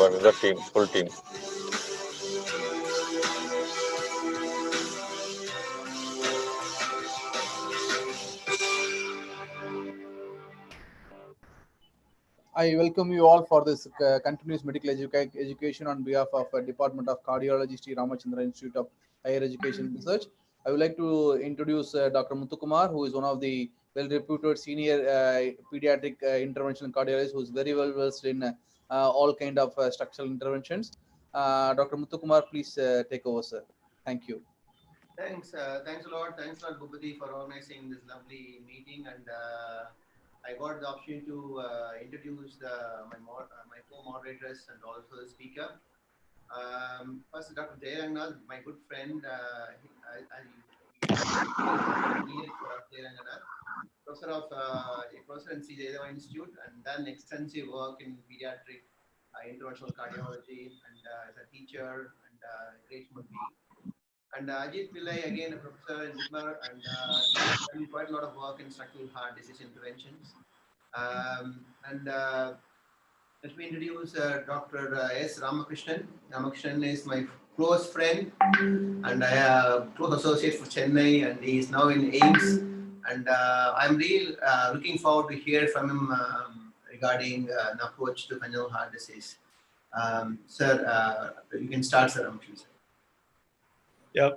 everyone in the team, full team. I welcome you all for this continuous medical education on behalf of Department of Cardiology, Sri Ramachandra Institute of Higher Education Research. I would like to introduce Dr. Muthukumar, who is one of the well-reputed senior pediatric interventional cardiologists who is very well versed in all kind of structural interventions. Dr. Muthukumar, please take over, sir. Thank you. Thanks a lot. Thanks a lot, Bhupati, for organizing this lovely meeting. And I got the opportunity to introduce my co-moderators and also the speaker. First, Dr. Jayaranganath, my good friend, professor in CCTGA Institute, and done extensive work in pediatric interventional cardiology, and as a teacher and great human being. And Ajit Pillai, again a professor in Whitmer, and done quite a lot of work in structural heart disease interventions. Let me introduce Dr.S.Ramakrishnan. Ramakrishnan is my close friend, and I am close associate for Chennai, and he is now in AIMS. And I'm really looking forward to hear from him regarding an approach to congenital heart disease. Sir, you can start, sir. Ramakrishnan. Yeah,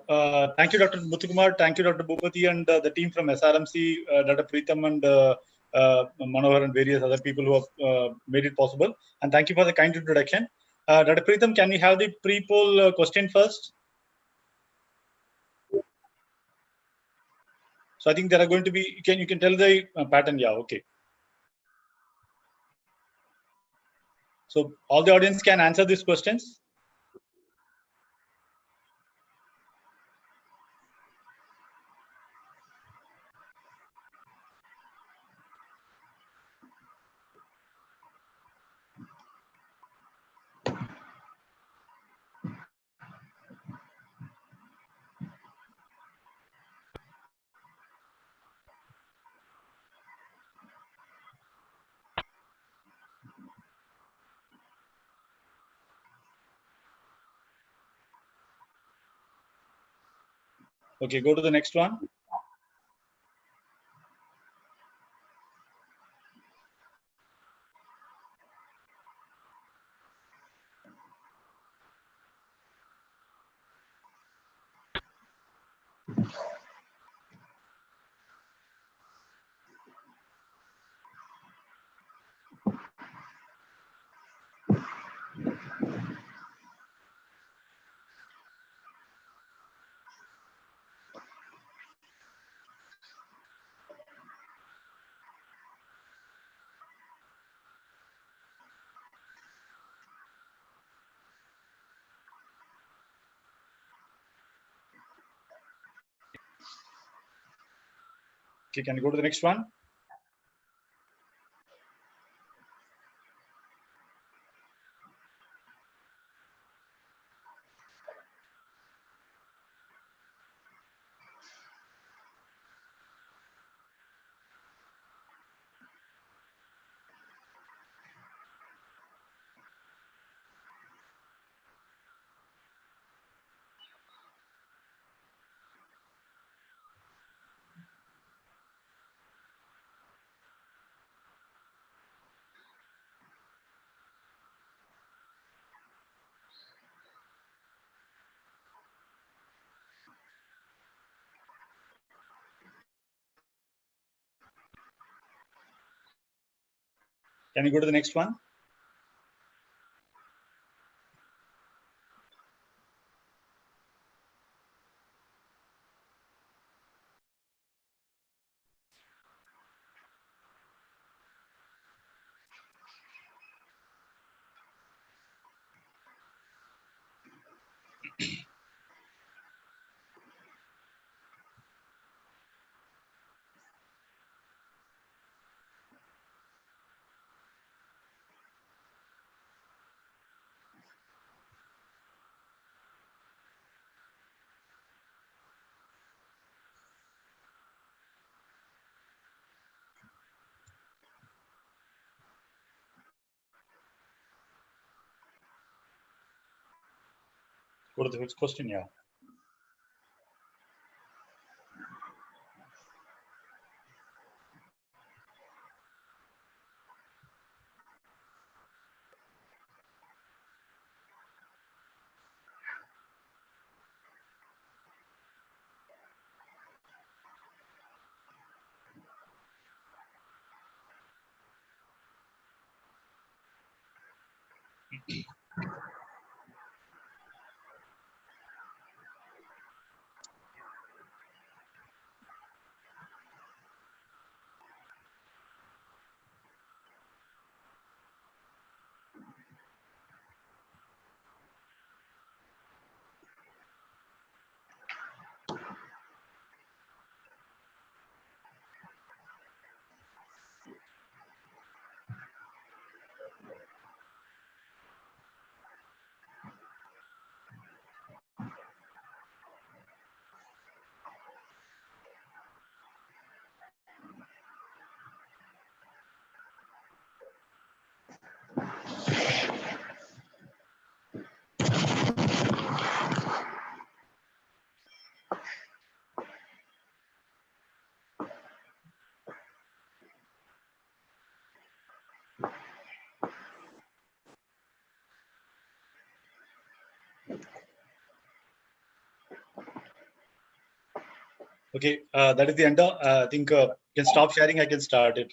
thank you, Dr. Muthukumar. Thank you, Dr. Bhupati, and the team from SRMC, Dr. Preetham and Manohar and various other people who have made it possible. And thank you for the kind introduction. Dr. Preetham, can we have the pre-poll question first? So I think there are going to be, you can tell the pattern, yeah, okay. So all the audience can answer these questions. Okay, go to the next one. Okay, can you go to the next one? Can you go to the next one? Go to the next question, yeah. Okay, that is the end. I think you can stop sharing. I can start it.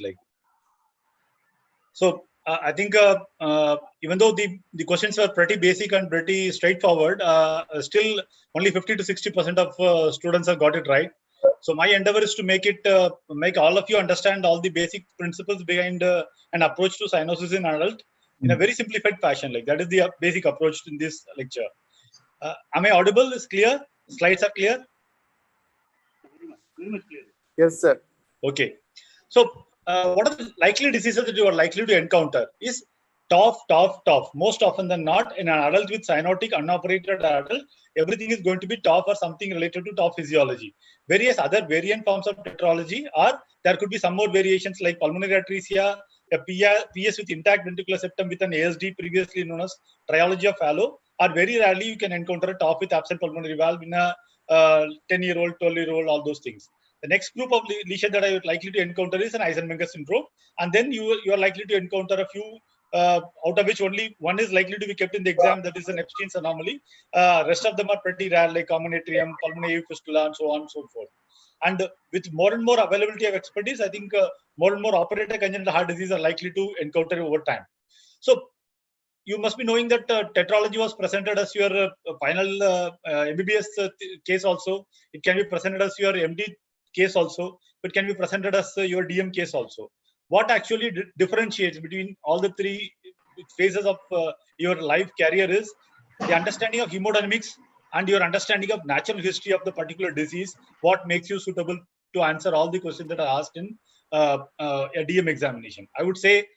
So I think even though the questions were pretty basic and pretty straightforward, still only 50 to 60% of students have got it right. So my endeavor is to make all of you understand all the basic principles behind an approach to cyanosis in adult in a very simplified fashion. That is the basic approach in this lecture. Am I audible? Is clear? Slides are clear? Yes, sir. Okay. So what are the likely diseases that you are likely to encounter is TOF. Most often than not, in an adult with cyanotic unoperated adult, everything is going to be TOF or something related to TOF physiology. Various other variant forms of tetralogy, or there could be some more variations like pulmonary atresia, a PS with intact ventricular septum with an ASD, previously known as Triology of Fallow, or very rarely you can encounter a TOF with absent pulmonary valve in a 10-year-old, 12-year-old, all those things. The next group of lesion that I would likely to encounter is an Eisenmanger syndrome, and then you are likely to encounter a few, out of which only one is likely to be kept in the exam, that is an Epstein's anomaly. Rest of them are pretty rare, like common atrium, pulmonary fistula, and so on and so forth. And with more and more availability of expertise, I think more and more operator congenital heart disease are likely to encounter over time. So you must be knowing that tetralogy was presented as your final MBBS case also. It can be presented as your MD case also, but can be presented as your DM case also. What actually differentiates between all the three phases of your life career is the understanding of hemodynamics and your understanding of natural history of the particular disease, what makes you suitable to answer all the questions that are asked in a DM examination. I would say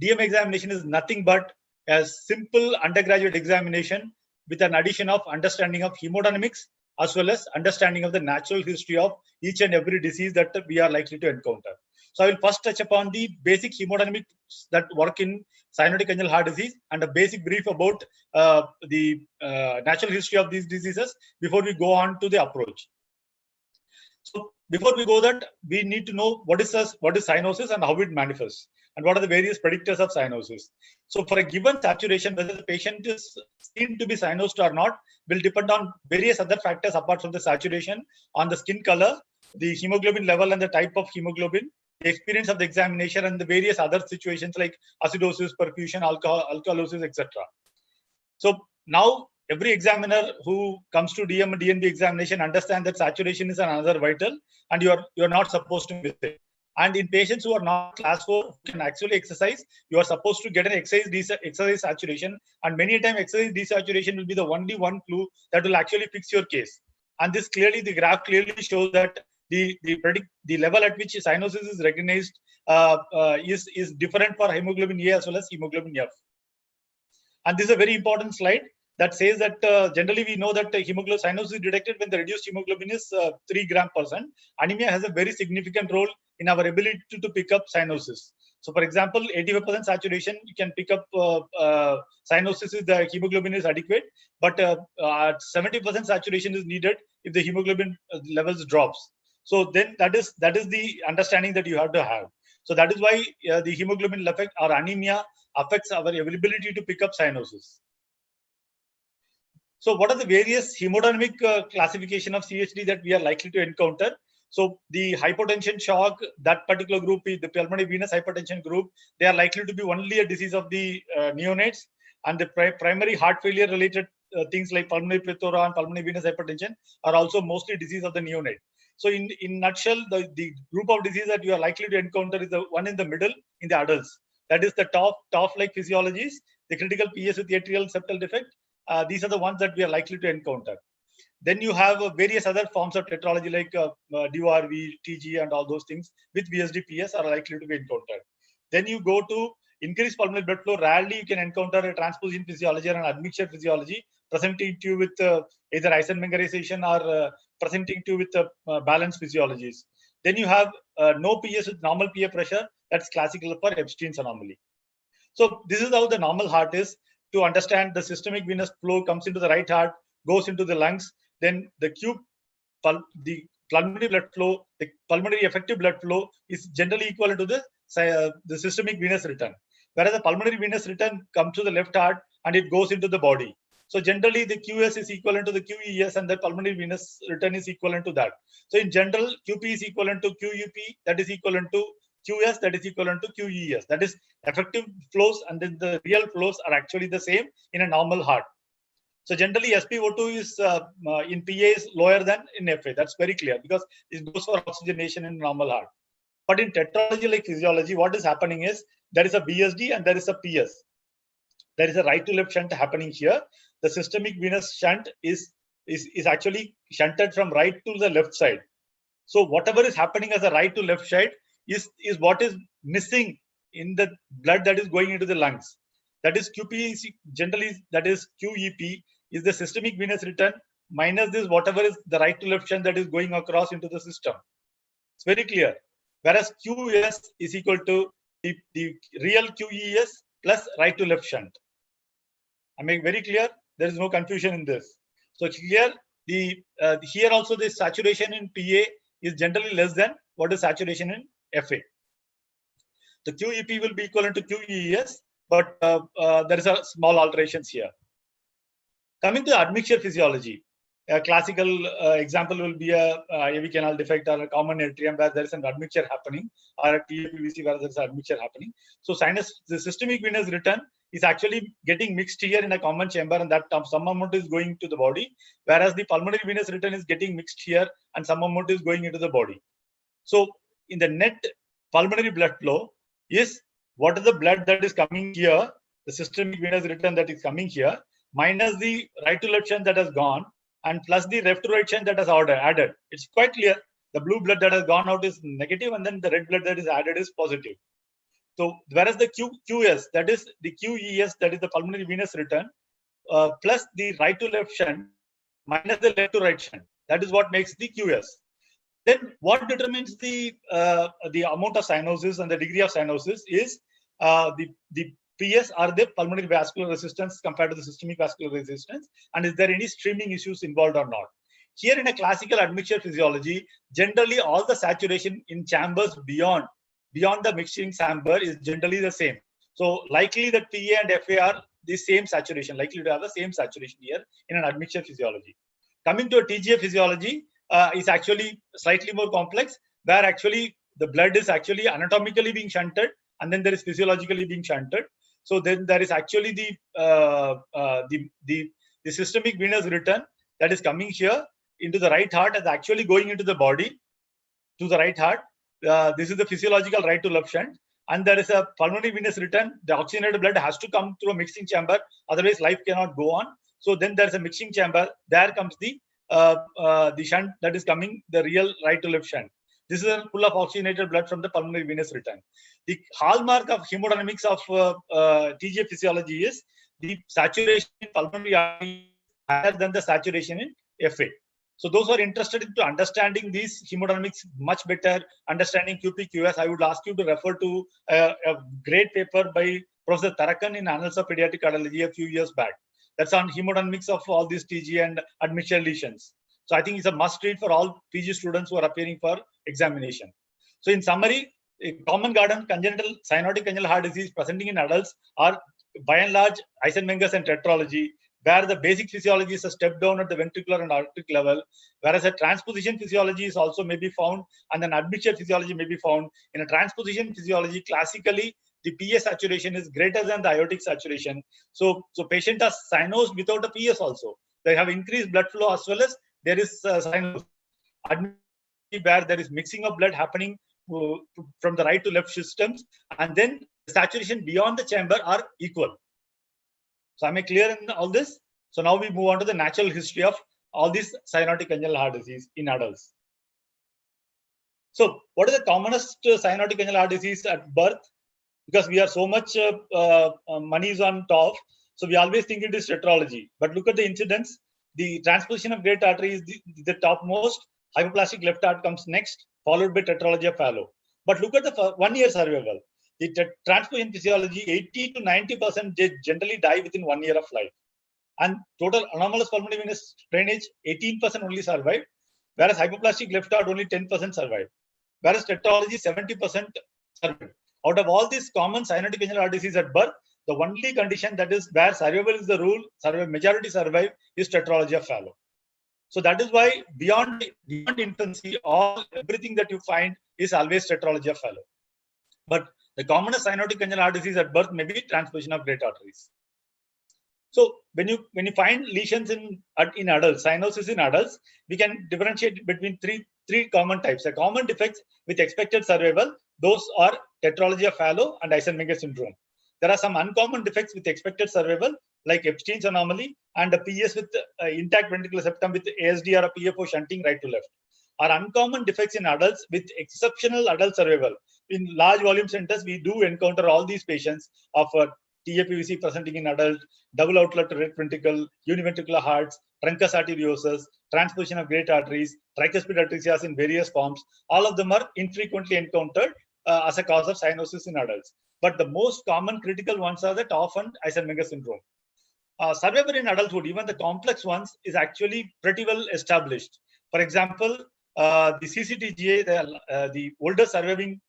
DM examination is nothing but a simple undergraduate examination with an addition of understanding of hemodynamics as well as understanding of the natural history of each and every disease that we are likely to encounter. So I will first touch upon the basic hemodynamics that work in cyanotic congenital heart disease and a basic brief about the natural history of these diseases before we go on to the approach. So before we go that, we need to know what is cyanosis and how it manifests, and what are the various predictors of cyanosis. So for a given saturation, whether the patient is seen to be cyanosed or not will depend on various other factors apart from the saturation, on the skin color, the hemoglobin level and the type of hemoglobin, the experience of the examination, and the various other situations like acidosis, perfusion, alkalosis, etc. So now every examiner who comes to DM and DNB examination understands that saturation is another vital, and you're not supposed to miss it. And in patients who are not class 4 who can actually exercise, you are supposed to get an exercise saturation, and many times exercise desaturation will be the only one clue that will actually fix your case. And this clearly, the graph clearly shows that the level at which cyanosis is recognized is different for hemoglobin A as well as hemoglobin F. And this is a very important slide that says that generally we know that hemoglobin cyanosis is detected when the reduced hemoglobin is 3 gram%. Anemia has a very significant role in our ability to pick up cyanosis. So, for example, 85% saturation, you can pick up cyanosis if the hemoglobin is adequate, but 70% saturation is needed if the hemoglobin levels drops. So then that is the understanding that you have to have. So that is why the hemoglobin effect or anemia affects our availability to pick up cyanosis. So what are the various hemodynamic classification of CHD that we are likely to encounter? So the hypotension shock, that particular group, the pulmonary venous hypertension group, they are likely to be only a disease of the neonates, and the primary heart failure related things like pulmonary plethora and pulmonary venous hypertension are also mostly disease of the neonate. So in nutshell, the group of disease that you are likely to encounter is the one in the middle in the adults. That is the TOF-like physiologies, the critical PS with atrial septal defect. These are the ones that we are likely to encounter. Then you have various other forms of tetralogy like DORV, TGE, and all those things with VSD PS are likely to be encountered. Then you go to increased pulmonary blood flow. Rarely you can encounter a transposition physiology or an admixture physiology presenting to you with either eisenmangerization or presenting to you with balanced physiologies. Then you have no PS with normal PA pressure. That's classical for Epstein's anomaly. So this is how the normal heart is. To understand, the systemic venous flow comes into the right heart, goes into the lungs. Then the the pulmonary blood flow, the pulmonary effective blood flow is generally equivalent to the systemic venous return. Whereas the pulmonary venous return comes to the left heart and it goes into the body. So generally the QS is equivalent to the QES and the pulmonary venous return is equivalent to that. So in general, QP is equivalent to QUP, that is equivalent to QS, that is equivalent to QES. That is effective flows, and then the real flows are actually the same in a normal heart. So generally SpO2 is in PA is lower than in FA. That's very clear because it goes for oxygenation in normal heart. But in tetralogy like physiology, what is happening is there is a VSD and there is a PS. There is a right to left shunt happening here. The systemic venous shunt is actually shunted from right to the left side. So whatever is happening as a right to left side is what is missing in the blood that is going into the lungs. That is QP, generally that is QEP, is the systemic venous return minus this whatever is the right to left shunt that is going across into the system. It's very clear. Whereas QS is equal to the real QES plus right to left shunt. I make very clear. There is no confusion in this. So here here also the saturation in PA is generally less than what is saturation in FA. The QEP will be equivalent to QES, but there is a small alterations here. Coming to admixture physiology, a classical example will be a AV canal defect or a common atrium where there is an admixture happening, or a TAPVC where there is an admixture happening. So the systemic venous return is actually getting mixed here in a common chamber, and that some amount is going to the body, whereas the pulmonary venous return is getting mixed here and some amount is going into the body. So in the net pulmonary blood flow is what is the blood that is coming here, the systemic venous return that is coming here, minus the right to left shunt that has gone, and plus the left to right shunt that has added. It's quite clear. The blue blood that has gone out is negative, and then the red blood that is added is positive. So whereas the QS, that is the QES, that is the pulmonary venous return, plus the right to left shunt minus the left to right shunt, that is what makes the QS. Then what determines the amount of cyanosis and the degree of cyanosis is the PS or the pulmonary vascular resistance compared to the systemic vascular resistance, and is there any streaming issues involved or not. Here in a classical admixture physiology, generally all the saturation in chambers beyond the mixing chamber is generally the same. So likely that PA and FA are the same saturation, likely to have the same saturation here in an admixture physiology. Coming to a TGA physiology is actually slightly more complex, where actually the blood is actually anatomically being shunted and then there is physiologically being shunted. So then there is actually the systemic venous return that is coming here into the right heart and actually going into the body to the right heart. This is the physiological right to left shunt, and there is a pulmonary venous return. The oxygenated blood has to come through a mixing chamber, otherwise life cannot go on. So then there is a mixing chamber. There comes the shunt that is coming, the real right to left shunt. This is a full of oxygenated blood from the pulmonary venous return. The hallmark of hemodynamics of TGA physiology is the saturation in pulmonary artery is higher than the saturation in FA. So those who are interested into understanding these hemodynamics much better, understanding QP/QS, I would ask you to refer to a great paper by Professor Tarakan in Annals of Pediatric Cardiology a few years back. That's on hemodynamics of all these TGA and admixture lesions. So I think it's a must read for all PG students who are appearing for examination. So in summary, a common garden congenital cyanotic congenital heart disease presenting in adults are by and large eisenmangers and tetralogy, where the basic physiology is a step down at the ventricular and aortic level, whereas a transposition physiology is also may be found, and an admixture physiology may be found. In a transposition physiology, classically, the PS saturation is greater than the aortic saturation. So patient are cyanosed without a PS also. They have increased blood flow as well as there is cyanosis. Where there is mixing of blood happening from the right to left systems, and then the saturation beyond the chamber are equal. So am I clear in all this? So now we move on to the natural history of all these cyanotic congenital heart disease in adults. So what is the commonest cyanotic congenital heart disease at birth? Because we are so much money is on top, so we always think it is tetralogy. But look at the incidence. The transposition of great artery is the topmost. Hypoplastic left heart comes next, followed by tetralogy of fallow. But look at the 1 year survival. The transposition physiology, 80 to 90% they generally die within 1 year of life. And total anomalous pulmonary venous drainage, 18% only survive, whereas hypoplastic left heart only 10% survive. Whereas tetralogy, 70% survive. Out of all these common cyanotic congenital heart disease at birth, the only condition that is where survival is the rule, majority survive, is tetralogy of fallow. So that is why beyond infancy, everything that you find is always tetralogy of fallow. But the commonest cyanotic congenital heart disease at birth may be transposition of great arteries. So when you find lesions in adults, cyanosis in adults, we can differentiate between three common types. A common defects with expected survival, those are tetralogy of fallow and eisenmanger syndrome. There are some uncommon defects with expected survival, like Epstein's anomaly and a PS with intact ventricular septum with ASD or a PFO shunting right to left. Are uncommon defects in adults with exceptional adult survival. In large volume centers, we do encounter all these patients of TAPVC presenting in adult, double outlet right ventricle, univentricular hearts, truncus arteriosus, transposition of great arteries, tricuspid atresia in various forms. All of them are infrequently encountered as a cause of cyanosis in adults. But the most common critical ones are the TOF and eisenmanger syndrome. Survival in adulthood, even the complex ones, is actually pretty well established. For example, the CCTGA, the oldest surviving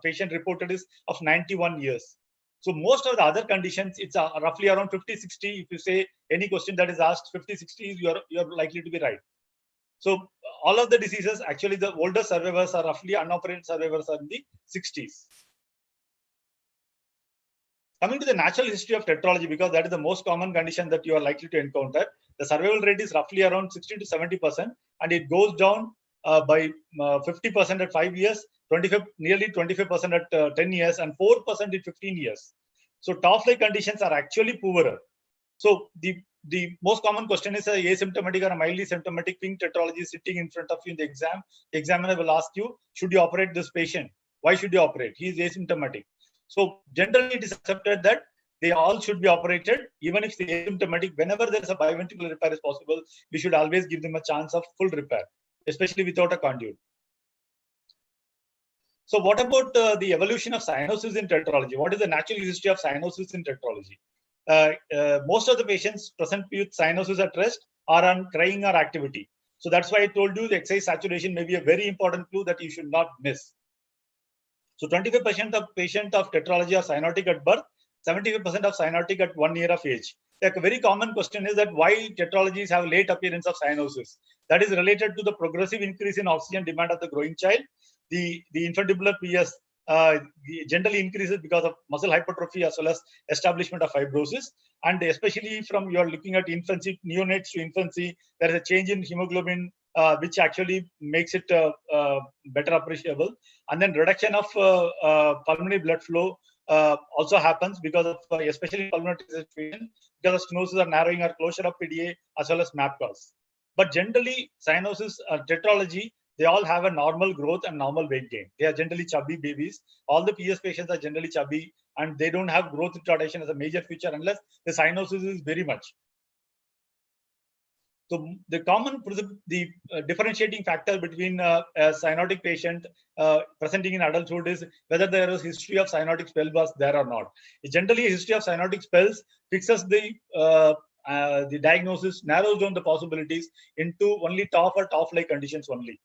patient reported is of 91 years. So most of the other conditions, it's roughly around 50, 60. If you say any question that is asked 50, 60, you're likely to be right. So all of the diseases, actually the older survivors are roughly unoperated survivors are in the 60s. Coming to the natural history of tetralogy, because that is the most common condition that you are likely to encounter, the survival rate is roughly around 60 to 70%, and it goes down by 50% at 5 years, nearly 25% at 10 years, and 4% in 15 years. So TOF-like conditions are actually poorer. So the most common question is asymptomatic or a mildly symptomatic pink tetralogy sitting in front of you in the exam. The examiner will ask you, should you operate this patient? Why should you operate? He is asymptomatic. So generally it is accepted that they all should be operated, even if they are asymptomatic. Whenever there is a bioventricular repair is possible, we should always give them a chance of full repair, especially without a conduit. So what about the evolution of cyanosis in tetralogy? What is the natural history of cyanosis in tetralogy? Most of the patients present with cyanosis at rest are on crying or activity. So that's why I told you the exercise saturation may be a very important clue that you should not miss. So 25% of patients of tetralogy are cyanotic at birth, 75% of cyanotic at 1 year of age. A very common question is that why tetralogies have late appearance of cyanosis. That is related to the progressive increase in oxygen demand of the growing child. The infundibular PS generally increases because of muscle hypertrophy as well as establishment of fibrosis. And especially from you are looking at infancy, neonates to infancy, there is a change in hemoglobin, which actually makes it better appreciable. And then reduction of pulmonary blood flow also happens because of, especially pulmonary situation, because of stenosis or narrowing or closure of PDA as well as MAP cause. But generally, cyanosis, tetralogy, they all have a normal growth and normal weight gain. They are generally chubby babies. All the PS patients are generally chubby, and they don't have growth retardation as a major feature unless the cyanosis is very much. So the differentiating factor between a cyanotic patient presenting in adulthood is whether there is history of cyanotic spell was there or not. Generally, a history of cyanotic spells fixes the diagnosis, narrows down the possibilities into only TOF or TOF-like conditions only.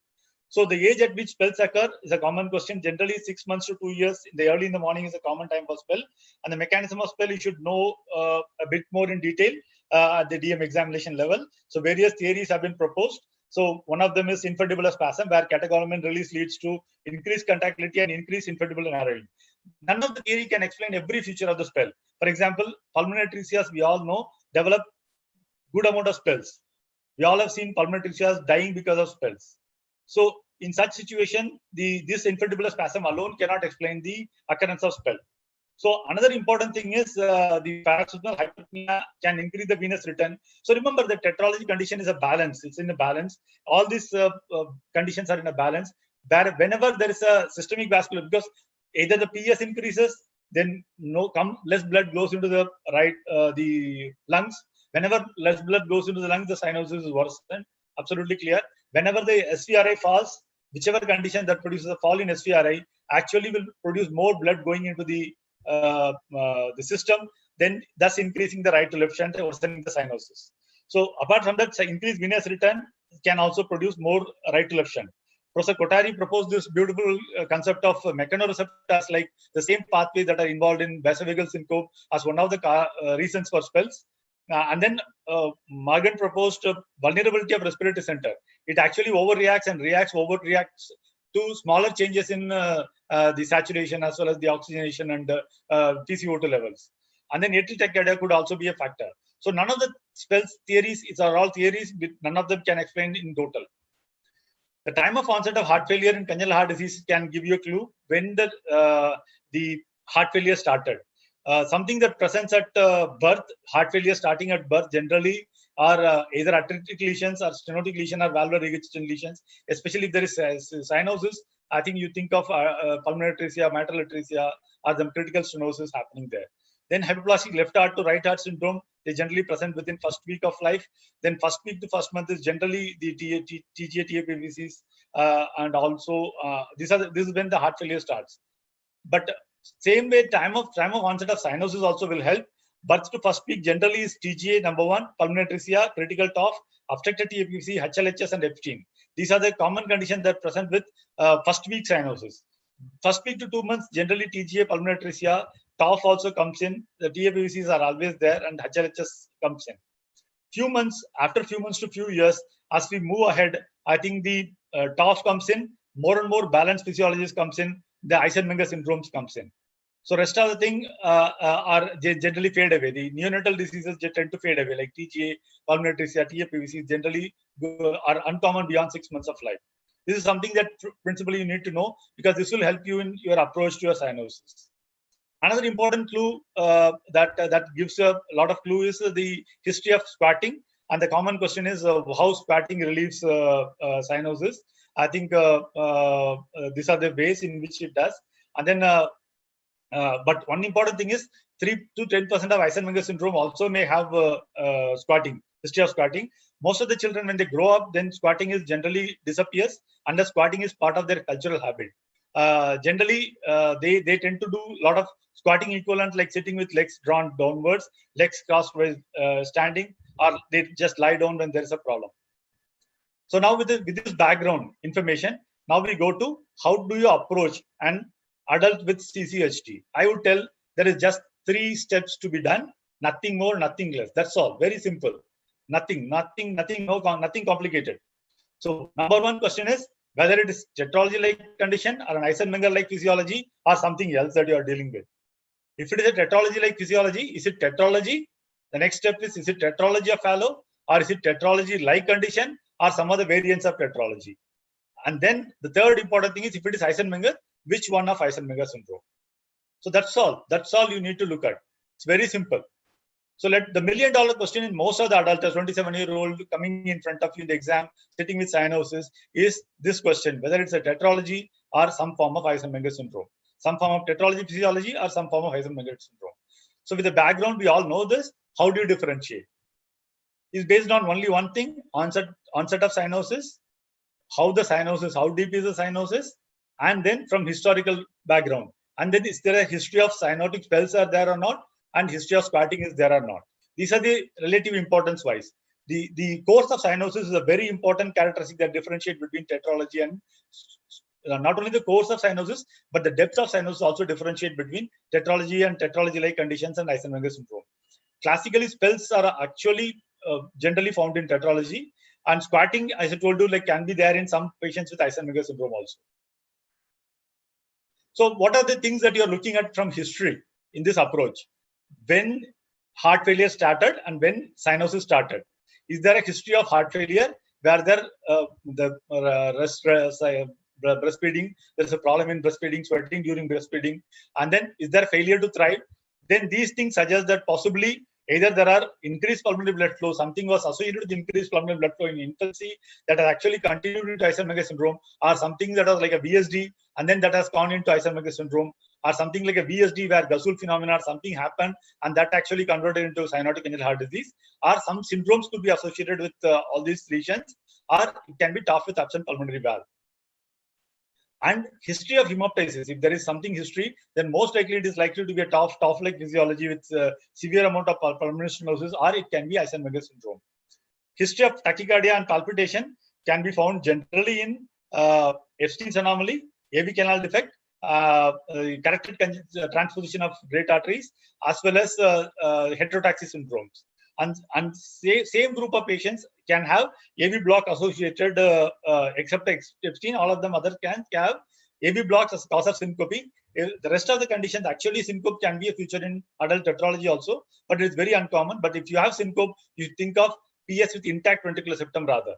So the age at which spells occur is a common question. Generally, 6 months to 2 years. Early in the morning is a common time for spell. And the mechanism of spell you should know a bit more in detail at the DM examination level. So various theories have been proposed. So one of them is infundibulous spasm, where catecholamine release leads to increased contractility and increased infundibular narrowing. None of the theory can explain every feature of the spell. For example, pulmonary atresia, we all know, develop good amount of spells. We all have seen pulmonary atresia dying because of spells. So in such situation, this infundibular spasm alone cannot explain the occurrence of spell. So another important thing is the paroxysmal hypertonic can increase the venous return. So remember, the tetralogy condition is a balance. It's in a balance. All these conditions are in a balance. Whenever there is a systemic vascular, because either the PS increases, then less blood goes into the the lungs. Whenever less blood goes into the lungs, the cyanosis is worsened. Absolutely clear. Whenever the SVRI falls, whichever condition that produces a fall in SVRI actually will produce more blood going into the system, then thus increasing the right to left shunt and worsening the cyanosis. So apart from that, increased venous return can also produce more right to left shunt. Professor Kothari proposed this beautiful concept of mechanoreceptors, like the same pathways that are involved in vasovagal syncope, as one of the reasons for spells. And then Morgan proposed vulnerability of respiratory center. It actually overreacts and overreacts to smaller changes in the saturation as well as the oxygenation and PCO2 levels. And then atrial tachycardia could also be a factor. So none of the spells theories, are all theories, but none of them can explain in total. The time of onset of heart failure in congenital heart disease can give you a clue when the heart failure started. Something that presents at birth, heart failure starting at birth generally are either atretic lesions or stenotic lesion or valvular regurgitation lesions, especially if there is cyanosis. I think you think of pulmonary atresia, mitral atresia, or the critical stenosis happening there. Then hypoplastic left heart to right heart syndrome, they generally present within first week of life. Then first week to first month is generally the TGA, TAPVCs, and also this is when the heart failure starts. But same way, time of onset of cyanosis also will help. Birth to first week generally is TGA number 1, pulmonary atresia, critical TOF, obstructed TAPVC, HLHS, and Epstein. These are the common conditions that present with first week cyanosis. First week to 2 months, generally TGA, pulmonary atresia, TOF also comes in. The TAPVCs are always there, and HLHS comes in. After few months to few years, as we move ahead, I think the TOF comes in, more and more balanced physiologies comes in, the Eisenmanger syndromes comes in. So rest of the thing they generally fade away. The neonatal diseases tend to fade away, like TGA, pulmonary atresia, TAPVC generally are uncommon beyond 6 months of life. This is something that principally you need to know, because this will help you in your approach to your cyanosis. Another important clue that gives a lot of clue is the history of squatting. And the common question is how squatting relieves cyanosis. I think these are the ways in which it does. And then, but one important thing is 3 to 10% of Eisenmanger syndrome also may have squatting, history of squatting. Most of the children, when they grow up, then squatting is generally disappears, unless squatting is part of their cultural habit. Generally, they tend to do a lot of squatting equivalent, like sitting with legs drawn downwards, legs crossed while standing, or they just lie down when there is a problem. So now with this background information, now we go to how do you approach an adult with CCHT. I would tell there is just 3 steps to be done, nothing more, nothing less. That's all. Very simple. Nothing complicated. So number 1 question is whether it is tetralogy-like condition or an Eisenmanger-like physiology or something else that you are dealing with. If it is a tetralogy-like physiology, is it tetralogy? The next step is it tetralogy of Fallot, or is it tetralogy-like condition or some other variants of tetralogy? And then the third important thing is, if it is Eisenmanger, which one of Eisenmanger syndrome? So that's all. That's all you need to look at. It's very simple. So let the $1 million question in most of the adults, 27-year-old coming in front of you in the exam, sitting with cyanosis, is this question, whether it's a tetralogy or some form of eisenmanger syndrome, some form of tetralogy physiology or some form of eisenmanger syndrome. So with the background, we all know this. How do you differentiate? It's based on only one thing, onset of cyanosis, how deep is the cyanosis, and then from historical background. And then is there a history of cyanotic spells are there or not, and history of squatting is there or not. These are the relative importance wise. The course of cyanosis is a very important characteristic that differentiate between tetralogy and not only the course of cyanosis, but the depth of cyanosis also differentiate between tetralogy and tetralogy-like conditions and eisenmanger syndrome. Classically, spells are actually generally found in tetralogy, and squatting, as I told you, like can be there in some patients with eisenmanger syndrome also. So what are the things that you're looking at from history in this approach? When heart failure started and when cyanosis started? Is there a history of heart failure where there breastfeeding, there's a problem in breastfeeding, sweating during breastfeeding, and then is there failure to thrive? Then these things suggest that possibly either there are increased pulmonary blood flow, something was associated with increased pulmonary blood flow in infancy that has actually continued into eisenmanger syndrome, or something that was like a VSD and then that has gone into eisenmanger syndrome, or something like a VSD where Gasul phenomena or something happened and that actually converted into cyanotic congenital heart disease, or some syndromes could be associated with all these lesions, or it can be TOF with absent pulmonary valve. And history of hemoptysis, if there is something history, then most likely it is likely to be a TOF-like physiology with severe amount of pulmonary stenosis, or it can be eisenmanger syndrome. History of tachycardia and palpitation can be found generally in Epstein's anomaly, AV canal defect, corrected transposition of great arteries, as well as heterotaxy syndromes. And same group of patients can have AV block associated, except Epstein, all of them others can have AV blocks as cause of syncope. The rest of the conditions, actually syncope can be a feature in adult tetralogy also, but it's very uncommon. But if you have syncope, you think of PS with intact ventricular septum rather.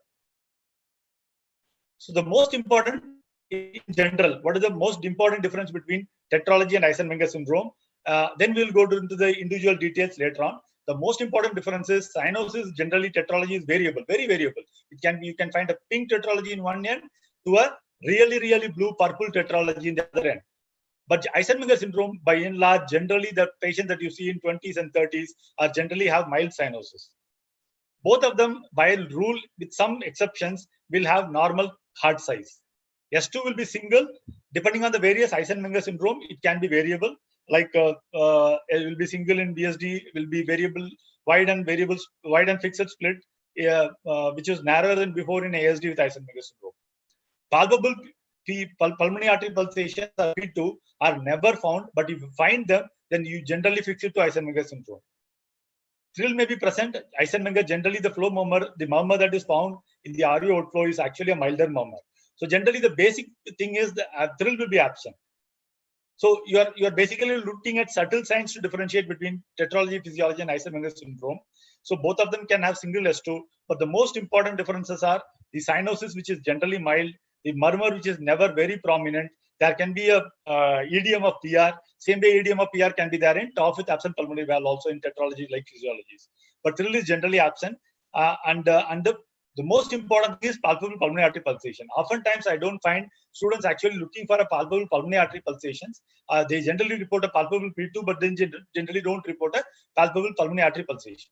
So the most important in general, what is the most important difference between tetralogy and eisenmanger syndrome? Then we'll go into the individual details later on. The most important difference is cyanosis, generally tetralogy is variable, very variable. It can be, you can find a pink tetralogy in one end to a really blue purple tetralogy in the other end. But eisenmanger syndrome, by and large, generally the patients that you see in 20s and 30s are generally have mild cyanosis. Both of them, by rule, with some exceptions, will have normal heart size. S2 will be single. Depending on the various eisenmanger syndrome, it can be variable. Like it will be single in BSD, will be variable, wide and fixed split, which is narrower than before in ASD with eisenmanger syndrome. Palpable pulmonary artery pulsations P2 are never found, but if you find them, then you generally fix it to eisenmanger syndrome. Thrill may be present. Eisenmanger, generally the flow murmur, the murmur that is found in the RV outflow is actually a milder murmur. So generally the basic thing is the thrill will be absent. So you are basically looking at subtle signs to differentiate between tetralogy, physiology, and eisenmanger syndrome. So both of them can have single S2, but the most important differences are the cyanosis, which is generally mild, the murmur, which is never very prominent. There can be a EDM of PR. Same way EDM of PR can be there in TOF with absent pulmonary valve, also in tetralogy like physiologies. But thrill is generally absent, the most important thing is palpable pulmonary artery pulsation. Oftentimes, I don't find students actually looking for a palpable pulmonary artery pulsations. They generally report a palpable P2, but then generally don't report a palpable pulmonary artery pulsation.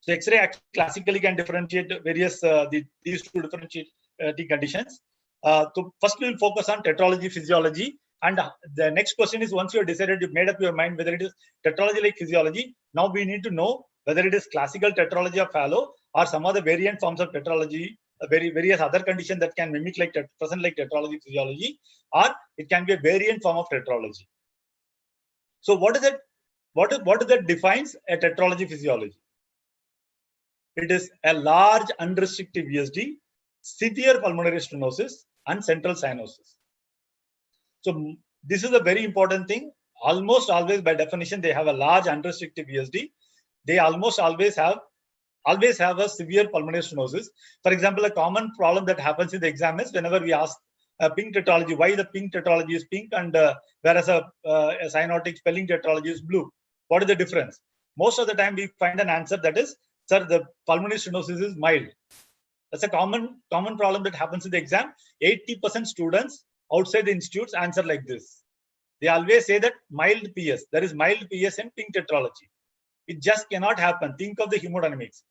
So X-ray classically can differentiate various these two differentiating conditions. So first we will focus on tetralogy physiology, and the next question is, once you have decided, you've made up your mind whether it is tetralogy like physiology. Now we need to know whether it is classical tetralogy of Fallow or some other variant forms of tetralogy, various other conditions that can mimic like present like tetralogy physiology, or it can be a variant form of tetralogy. So what is it? What is that defines a tetralogy physiology? It is a large unrestricted VSD, severe pulmonary stenosis, and central cyanosis. So this is a very important thing. Almost always, by definition, they have a large unrestricted VSD. They almost always have a severe pulmonary stenosis. For example, a common problem that happens in the exam is whenever we ask pink tetralogy, why the pink tetralogy is pink and whereas a cyanotic spelling tetralogy is blue. What is the difference? most of the time we find an answer that is, sir, the pulmonary stenosis is mild. That's a common problem that happens in the exam. 80% students outside the institutes answer like this. They always say that mild PS. There is mild PS in pink tetralogy. It just cannot happen. Think of the hemodynamics.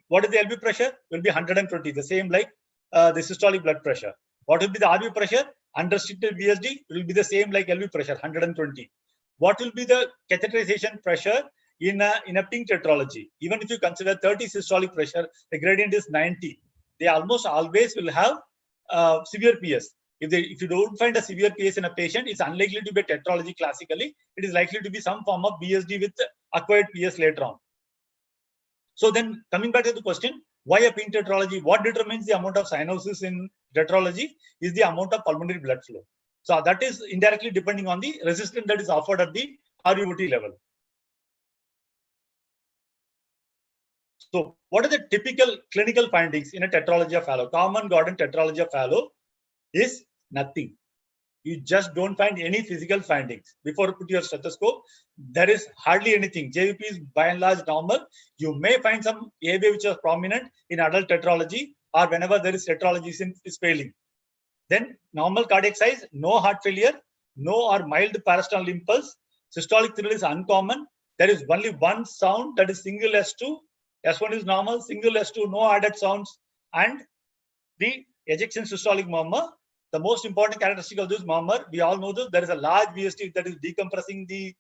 What is the LV pressure? Will be 120. The same like the systolic blood pressure. What will be the RV pressure? Unrestricted VSD will be the same like LV pressure, 120. What will be the catheterization pressure in a pink tetralogy? Even if you consider 30 systolic pressure, the gradient is 90. They almost always will have severe PS. If you don't find a severe PS in a patient, it's unlikely to be a tetralogy classically. It is likely to be some form of BSD with acquired PS later on. So then coming back to the question, why a pink tetralogy? What determines the amount of cyanosis in tetralogy is the amount of pulmonary blood flow. So that is indirectly depending on the resistance that is offered at the RVOT level. So what are the typical clinical findings in a tetralogy of Fallot? Common Gordon tetralogy of Fallot is nothing. You just don't find any physical findings. Before you put your stethoscope, there is hardly anything. JVP is by and large normal. You may find some AV which is prominent in adult tetralogy, or whenever there is tetralogy is failing. Then normal cardiac size, no heart failure, no or mild parasternal impulse. Systolic thrill is uncommon. There is only one sound, that is single S2. S1 is normal, single S2, no added sounds. And the ejection systolic murmur. The most important characteristic of this murmur, we all know this, there is a large VST that is decompressing the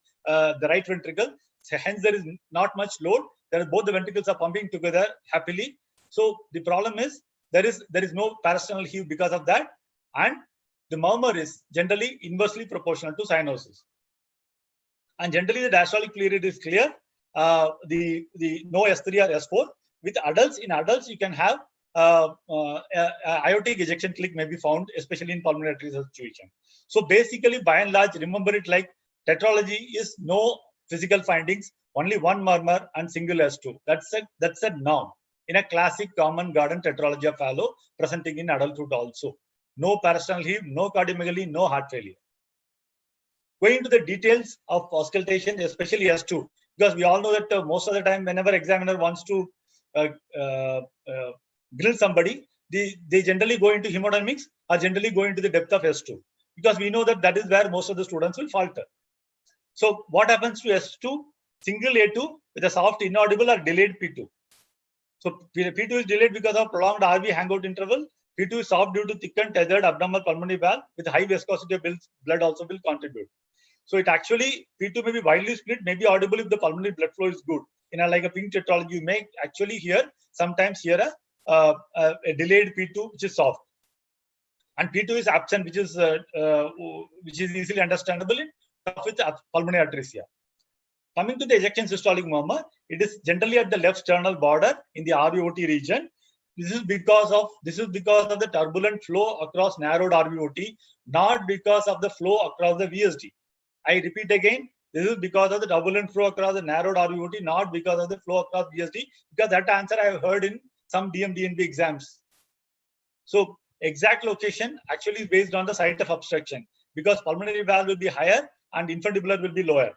right ventricle. So hence there is not much load. Both the ventricles are pumping together happily. So the problem is there is no parasternal heave because of that. And the murmur is generally inversely proportional to cyanosis. And generally the diastolic flow rate is clear. The no S3 or S4. With adults, in adults you can have aortic ejection click may be found, especially in pulmonary artery situation. So basically, by and large, remember it like tetralogy is no physical findings, only one murmur and single S2. That's a norm in a classic common garden tetralogy of Fallot presenting in adulthood also. No parasternal heave, no cardiomegaly, no heart failure. Going into the details of auscultation, especially S2, because we all know that most of the time, whenever examiner wants to grill somebody, they generally go into hemodynamics or generally go into the depth of S2, because we know that is where most of the students will falter. So what happens to S2? Single A2 with a soft inaudible or delayed P2. So P2 is delayed because of prolonged RV hangout interval. P2 is soft due to thickened tethered abdominal pulmonary valve with high viscosity of blood also will contribute. So it actually, P2 may be widely split, may be audible if the pulmonary blood flow is good. In a like a pink tetralogy, you may actually sometimes hear a delayed P2 which is soft, and P2 is absent, which is easily understandable in with pulmonary atresia. Coming to the ejection systolic murmur, it is generally at the left sternal border in the RVOT region. This is because of the turbulent flow across narrowed RVOT, not because of the flow across the VSD. I repeat again, this is because of the turbulent flow across the narrowed RVOT, not because of the flow across VSD, because that answer I have heard in some DMDNB exams. So exact location actually is based on the site of obstruction, because pulmonary valve will be higher and infundibular will be lower.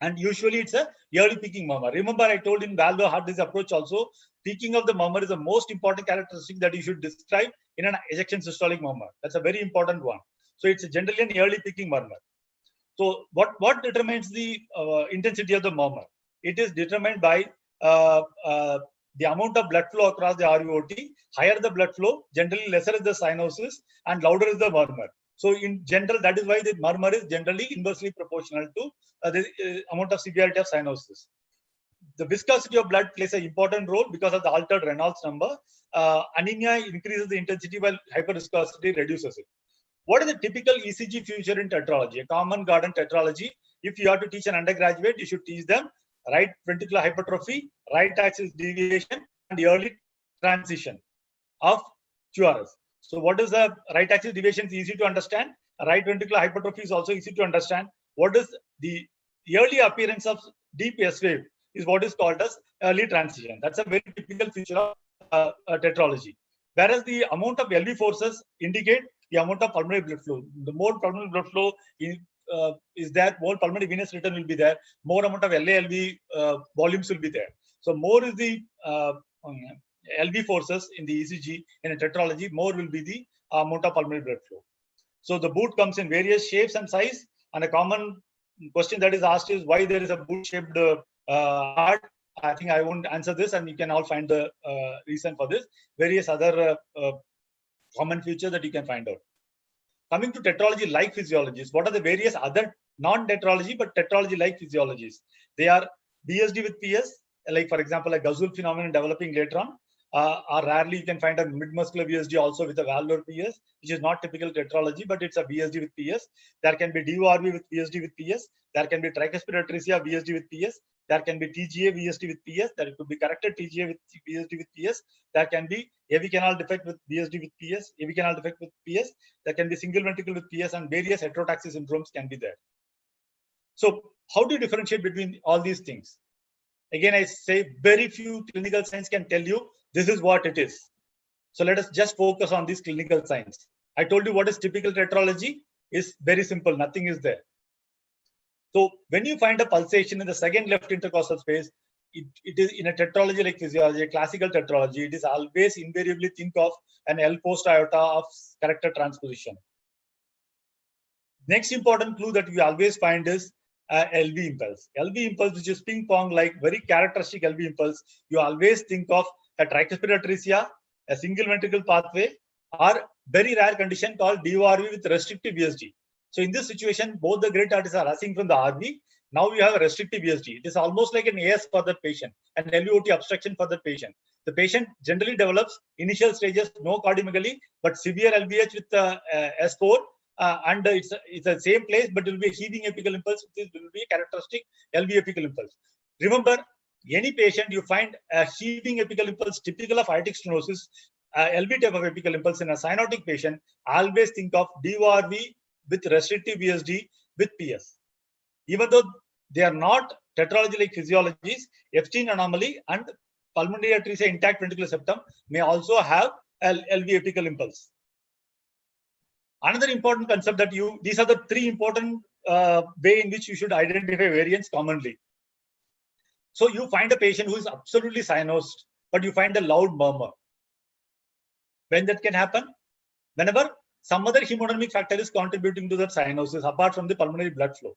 And usually it's a early peaking murmur. Remember, I told in valve heart disease approach also, peaking of the murmur is the most important characteristic that you should describe in an ejection systolic murmur. That's a very important one. So it's generally an early peaking murmur. So what determines the intensity of the murmur? It is determined by the amount of blood flow across the RVOT. Higher the blood flow, generally lesser is the cyanosis and louder is the murmur. So in general, that is why the murmur is generally inversely proportional to the amount of severity of cyanosis. The viscosity of blood plays an important role because of the altered Reynolds number. Anemia increases the intensity while hyperviscosity reduces it. What is the typical ECG feature in tetralogy? A common garden tetralogy. If you have to teach an undergraduate, you should teach them right ventricular hypertrophy, right axis deviation, and early transition of QRS. So what is the right axis deviation is easy to understand. Right ventricular hypertrophy is also easy to understand. What is the early appearance of deep S wave is what is called as early transition. That's a very typical feature of tetralogy. Whereas the amount of LV forces indicate the amount of pulmonary blood flow. The more pulmonary blood flow is there, more pulmonary venous return will be there, more amount of LA-LV volumes will be there. So more is the LV forces in the ECG, in a tetralogy, more will be the amount of pulmonary blood flow. So the boot comes in various shapes and size, and a common question that is asked is why there is a boot-shaped heart. I think I won't answer this, and you can all find the reason for this. Various other common features that you can find out. Coming to tetralogy-like physiologies, what are the various other non-tetralogy but tetralogy-like physiologies? They are BSD with PS, like for example, a Gazul phenomenon developing later on. Or rarely you can find a mid-muscular VSD also with a valvular PS, which is not typical tetralogy, but it's a VSD with PS. There can be DORV with VSD with PS. There can be tricuspid atresia VSD with PS. There can be TGA VSD with PS. There could be corrected TGA with VSD with PS. There can be AV canal defect with VSD with PS, AV canal defect with PS. There can be single ventricle with PS, and various heterotaxy syndromes can be there. So how do you differentiate between all these things? Again, I say very few clinical signs can tell you this is what it is. So let us just focus on these clinical signs. I told you what is typical tetralogy is very simple. Nothing is there. So when you find a pulsation in the second left intercostal space, it is in a tetralogy like physiology, a classical tetralogy, it is always invariably think of an L post iota of corrected transposition. Next important clue that we always find is LV impulse. LV impulse, which is ping pong like, very characteristic LV impulse. You always think of a tricuspid atresia, a single ventricle pathway, or very rare condition called DORV with restrictive VSD. So in this situation, both the great arteries are rushing from the RV. Now we have a restrictive VSD. It is almost like an AS for that patient, an LVOT obstruction for that patient. The patient generally develops initial stages, no cardiomegaly, but severe LVH with S4. And it's the same place, but it will be a heaving apical impulse. It will be a characteristic LV apical impulse. Remember, any patient you find a heaving apical impulse typical of aortic stenosis, LV type of apical impulse in a cyanotic patient, always think of DORV with restrictive VSD with PS. Even though they are not tetralogy like physiologies, Epstein anomaly and pulmonary atresia intact ventricular septum may also have LV apical impulse. Another important concept that these are the three important way in which you should identify variants commonly. So you find a patient who is absolutely cyanosed, but you find a loud murmur. When that can happen? Whenever some other hemodynamic factor is contributing to that cyanosis apart from the pulmonary blood flow.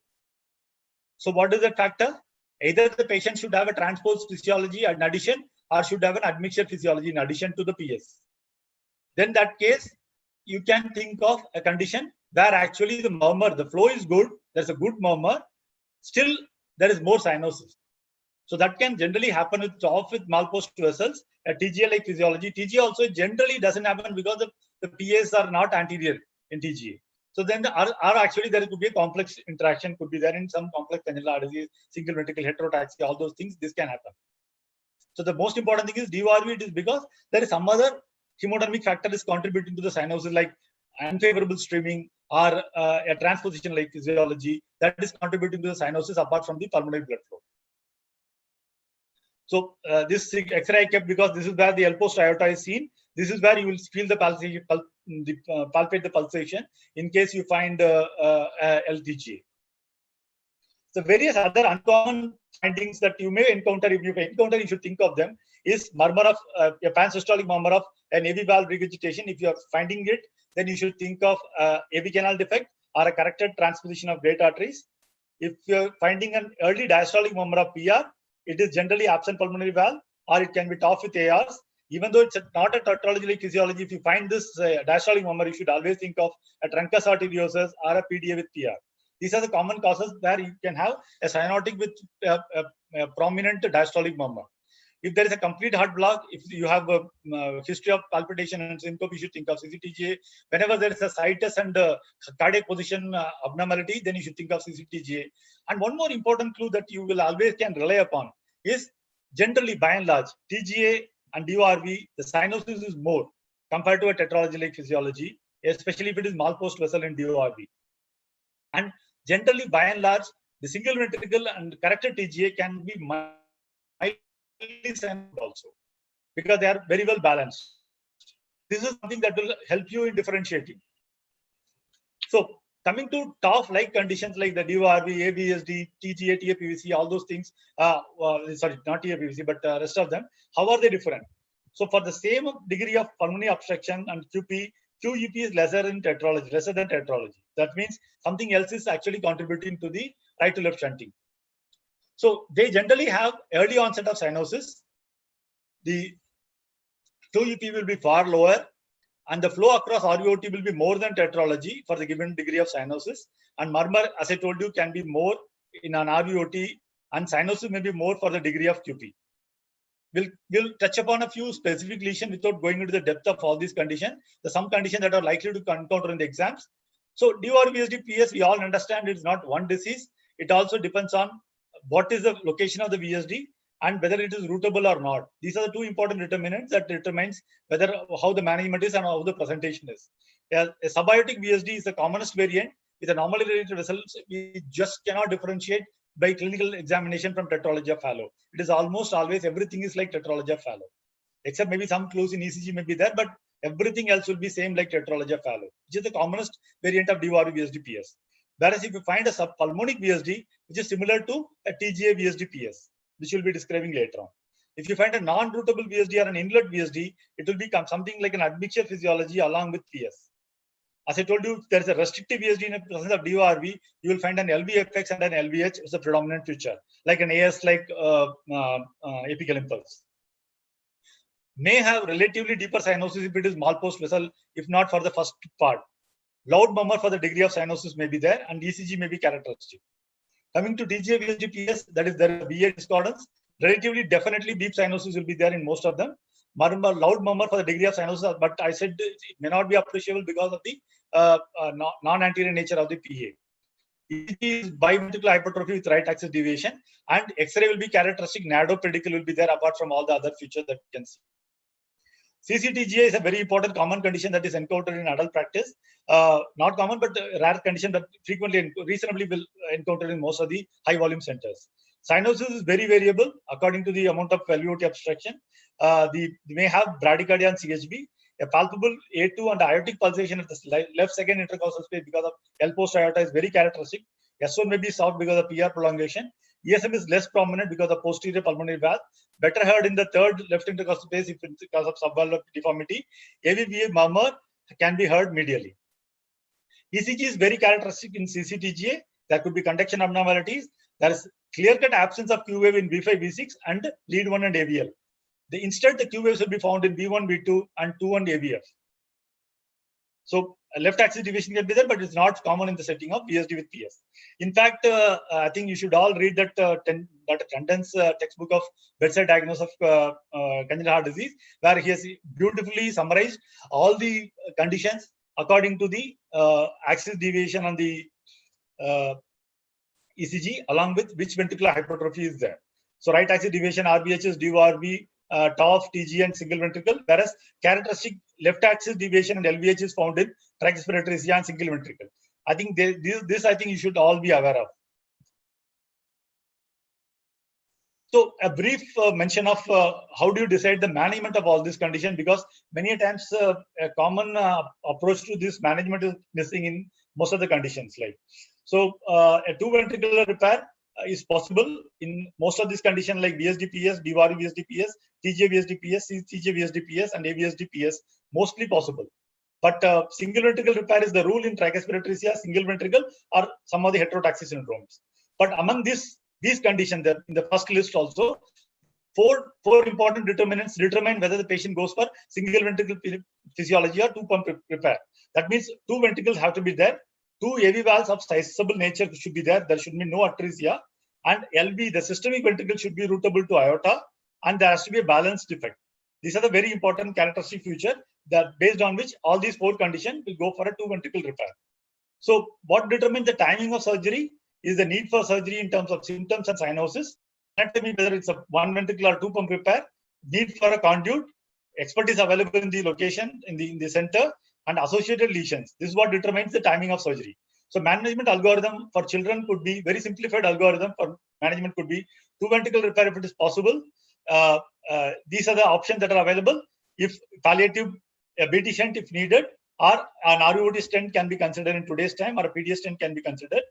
So what is that factor? Either the patient should have a transpose physiology in addition, or should have an admixture physiology in addition to the PS. Then that case, you can think of a condition where actually the murmur, the flow is good, there's a good murmur, still there is more cyanosis. So that can generally happen with malpost vessels, a TGA like physiology. TGA also generally doesn't happen because the PAs are not anterior in TGA. So then actually there could be a complex interaction, could be there in some complex congenital disease, single ventricle heterotaxy, all those things, this can happen. So the most important thing is DORV, it is because there is some other hemodynamic factor is contributing to the cyanosis, like unfavorable streaming or a transposition like physiology that is contributing to the cyanosis apart from the pulmonary blood flow. So this X-ray I kept because this is where the L post aorta is seen. This is where you will feel the pulsation, palpate the pulsation in case you find LTGA. So various other uncommon findings that you may encounter, if you encounter, you should think of them, is murmur of a pansystolic murmur of an AV valve regurgitation. If you are finding it, then you should think of AV canal defect or a corrected transposition of great arteries. If you are finding an early diastolic murmur of PR, it is generally absent pulmonary valve, or it can be TOF with ARs. Even though it's not a tetralogy like physiology, if you find this diastolic murmur, you should always think of a truncus arteriosus or a PDA with PR. These are the common causes where you can have a cyanotic with a prominent diastolic murmur. If there is a complete heart block, if you have a history of palpitation and syncope, you should think of CCTGA. Whenever there is a situs and cardiac position abnormality, then you should think of CCTGA. And one more important clue that you will always can rely upon is generally, by and large, TGA and DORV, the cyanosis is more compared to a tetralogy like physiology, especially if it is malpost vessel in DORV. And generally, by and large, the single ventricle and corrected TGA can be mildly cyanotic also, because they are very well balanced. This is something that will help you in differentiating. So Coming to TOF-like conditions like the DORV, ABSD, TGA, TAPVC, all those things, sorry, not TAPVC, but rest of them, how are they different? So for the same degree of pulmonary obstruction and QP, QEP is lesser than tetralogy. That means something else is actually contributing to the right to left shunting. So they generally have early onset of cyanosis. The QEP will be far lower, and the flow across RVOT will be more than tetralogy for the given degree of cyanosis. And murmur, as I told you, can be more in an RVOT, and cyanosis may be more for the degree of QP. We'll touch upon a few specific lesions without going into the depth of all these conditions. There's some conditions that are likely to encounter in the exams. So DORVSD PS, we all understand it's not one disease. It also depends on what is the location of the VSD and whether it is rootable or not. These are the two important determinants that determines whether how the management is and how the presentation is. A subaortic VSD is the commonest variant with a normally related results. We just cannot differentiate by clinical examination from tetralogy of Fallot. It is almost always everything is like tetralogy of Fallot, except maybe some clues in ECG may be there, but everything else will be same like tetralogy of Fallot, which is the commonest variant of DORV VSD PS. Whereas if you find a subpulmonic VSD, which is similar to a TGA VSD PS, which we'll be describing later on. If you find a non-rootable VSD or an inlet VSD, it will become something like an admixture physiology along with PS. As I told you, there is a restrictive VSD in the presence of DORV. You will find an LVFX and an LVH as a predominant feature, like an AS like apical impulse. May have relatively deeper cyanosis if it is Malpost vessel, if not for the first part. Loud murmur for the degree of cyanosis may be there, and ECG may be characteristic. Coming to TGA VSD PS, that is there is VA discordance. Relatively, definitely deep cyanosis will be there in most of them. Marumba, loud murmur for the degree of cyanosis, but I said it may not be appreciable because of the non-anterior nature of the PA. ECG is biventricular hypertrophy with right axis deviation, and X-ray will be characteristic. Narrow pedicle will be there apart from all the other features that you can see. CCTGA is a very important common condition that is encountered in adult practice. Not common, but rare condition that frequently, reasonably will encounter in most of the high volume centers. Cyanosis is very variable according to the amount of LVOT obstruction. They may have bradycardia and CHB. A palpable A2 and aortic pulsation at the left second intercostal space because of L post aorta is very characteristic. S1 may be soft because of PR prolongation. ESM is less prominent because of posterior pulmonary valve. Better heard in the third left intercostal space if it's because of subvalvular deformity. AVVA murmur can be heard medially. ECG is very characteristic in CCTGA. There could be conduction abnormalities. There is clear-cut absence of Q wave in V5, V6 and lead 1 and AVL. Instead, the Q waves will be found in V1, V2 and 2 and AVF. So left axis deviation can be there, but it's not common in the setting of VSD with PS. In fact, I think you should all read that Dr. Tandon's textbook of bedside diagnosis of congenital heart disease, where he has beautifully summarized all the conditions according to the axis deviation on the ECG, along with which ventricular hypertrophy is there. So right axis deviation, RBHS, DORV, TOF, TG, and single ventricle, whereas characteristic left axis deviation and LVH is found in tricuspid atresia and single ventricle. I think this I think you should all be aware of. So a brief mention of how do you decide the management of all these conditions, because many times a common approach to this management is missing in most of the conditions. Like so, a two ventricular repair is possible in most of these conditions like VSD-PS, DORV VSD-PS, TGA VSD-PS, CCTGA VSD-PS, and AVSD-PS, mostly possible. But single ventricle repair is the rule in tricuspid atresia, single ventricle, or some of the heterotaxy syndromes. But among these conditions, in the first list also, four important determinants determine whether the patient goes for single ventricle physiology or two pump repair. That means two ventricles have to be there. Two AV valves of sizable nature should be there. There should be no atresia. And LV, the systemic ventricle, should be rootable to aorta. And there has to be a balanced defect. These are the very important characteristic feature that based on which all these four conditions will go for a two ventricle repair. So what determines the timing of surgery is the need for surgery in terms of symptoms and cyanosis. Anatomy, whether it's a one ventricular or two pump repair, need for a conduit, expertise available in the location, in the center, and associated lesions. This is what determines the timing of surgery. So management algorithm for children could be very simplified algorithm for management could be two ventricle repair if it is possible. These are the options that are available. If palliative BT shunt if needed, or an RVOT stent can be considered in today's time, or a PDS stent can be considered.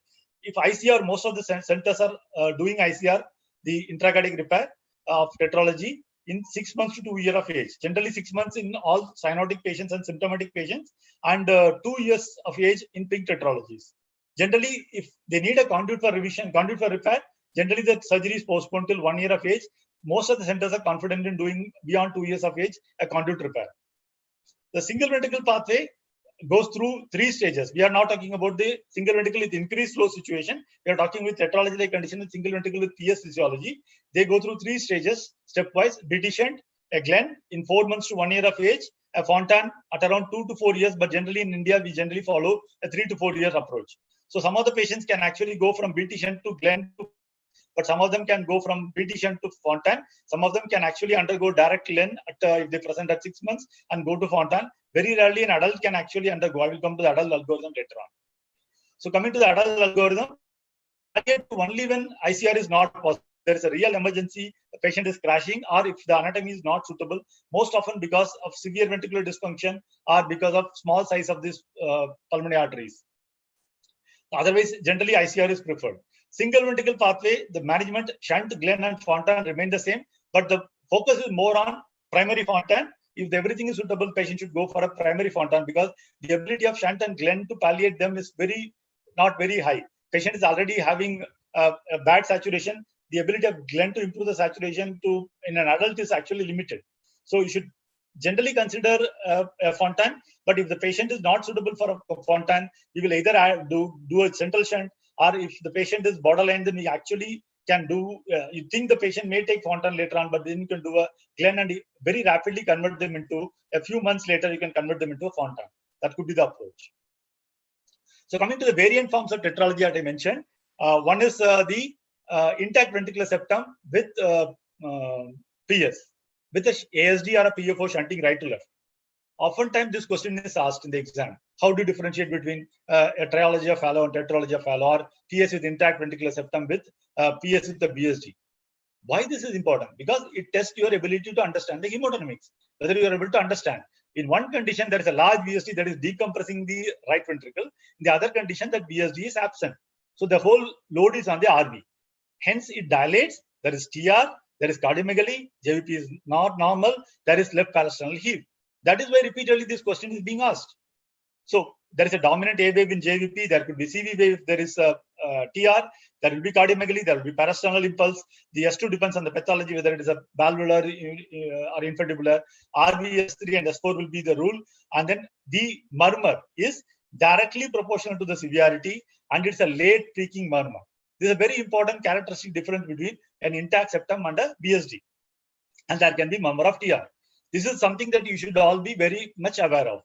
If ICR, most of the centers are doing ICR, the intracardiac repair of tetralogy, in 6 months to 2 years of age. Generally 6 months in all cyanotic patients and symptomatic patients, and 2 years of age in pink tetralogies. Generally, if they need a conduit for revision, conduit for repair, generally the surgery is postponed till 1 year of age. Most of the centers are confident in doing beyond 2 years of age a conduit repair. The single ventricle pathway goes through 3 stages. We are not talking about the single ventricle with increased flow situation. We are talking with tetralogy-like condition with single ventricle with PS physiology. They go through 3 stages stepwise: deviation, a Glenn in 4 months to 1 year of age, a Fontan at around 2 to 4 years. But generally in India, we generally follow a 3 to 4 year approach. So some of the patients can actually go from deviation to Glenn, but some of them can go from deviation to Fontan. Some of them can actually undergo direct Glenn if they present at 6 months and go to Fontan. Very rarely an adult can actually undergo. I will come to the adult algorithm later on. So coming to the adult algorithm, only when ICR is not possible, there is a real emergency, the patient is crashing, or if the anatomy is not suitable, most often because of severe ventricular dysfunction or because of small size of these pulmonary arteries. Otherwise, generally ICR is preferred. Single ventricle pathway, the management, shunt, Glenn and Fontan remain the same, but the focus is more on primary Fontan. If everything is suitable, patient should go for a primary Fontan, because the ability of shunt and Glenn to palliate them is not very high. Patient is already having a bad saturation. The ability of Glenn to improve the saturation in an adult is actually limited. So you should generally consider a Fontan, but if the patient is not suitable for a Fontan, we will either do a central shunt, or if the patient is borderline, then we actually can do, you think the patient may take Fontan later on, but then you can do a Glenn and very rapidly convert them into, a few months later, you can convert them into a Fontan. That could be the approach. So coming to the variant forms of tetralogy that I mentioned, one is the intact ventricular septum with PS, with a ASD or a PFO shunting right to left. Oftentimes this question is asked in the exam. How do you differentiate between a triology of fallow and tetralogy of fallow, or PS with intact ventricular septum with PS with the BSD? Why this is important? Because it tests your ability to understand the hemodynamics, whether you are able to understand. In one condition, there is a large BSD that is decompressing the right ventricle. In the other condition, that BSD is absent. So the whole load is on the RV. Hence, it dilates. There is TR, there is cardiomegaly, JVP is not normal, there is left parasternal heave. That is why repeatedly this question is being asked. So there is a dominant A wave in JVP, there could be CV wave, there is a TR, there will be cardiomegaly, there will be parasternal impulse. The S2 depends on the pathology, whether it is a valvular or infundibular. RV, S3 and S4 will be the rule. And then the murmur is directly proportional to the severity, and it's a late peaking murmur. This is a very important characteristic difference between an intact septum and a BSD. And there can be murmur of TR. This is something that you should all be very much aware of.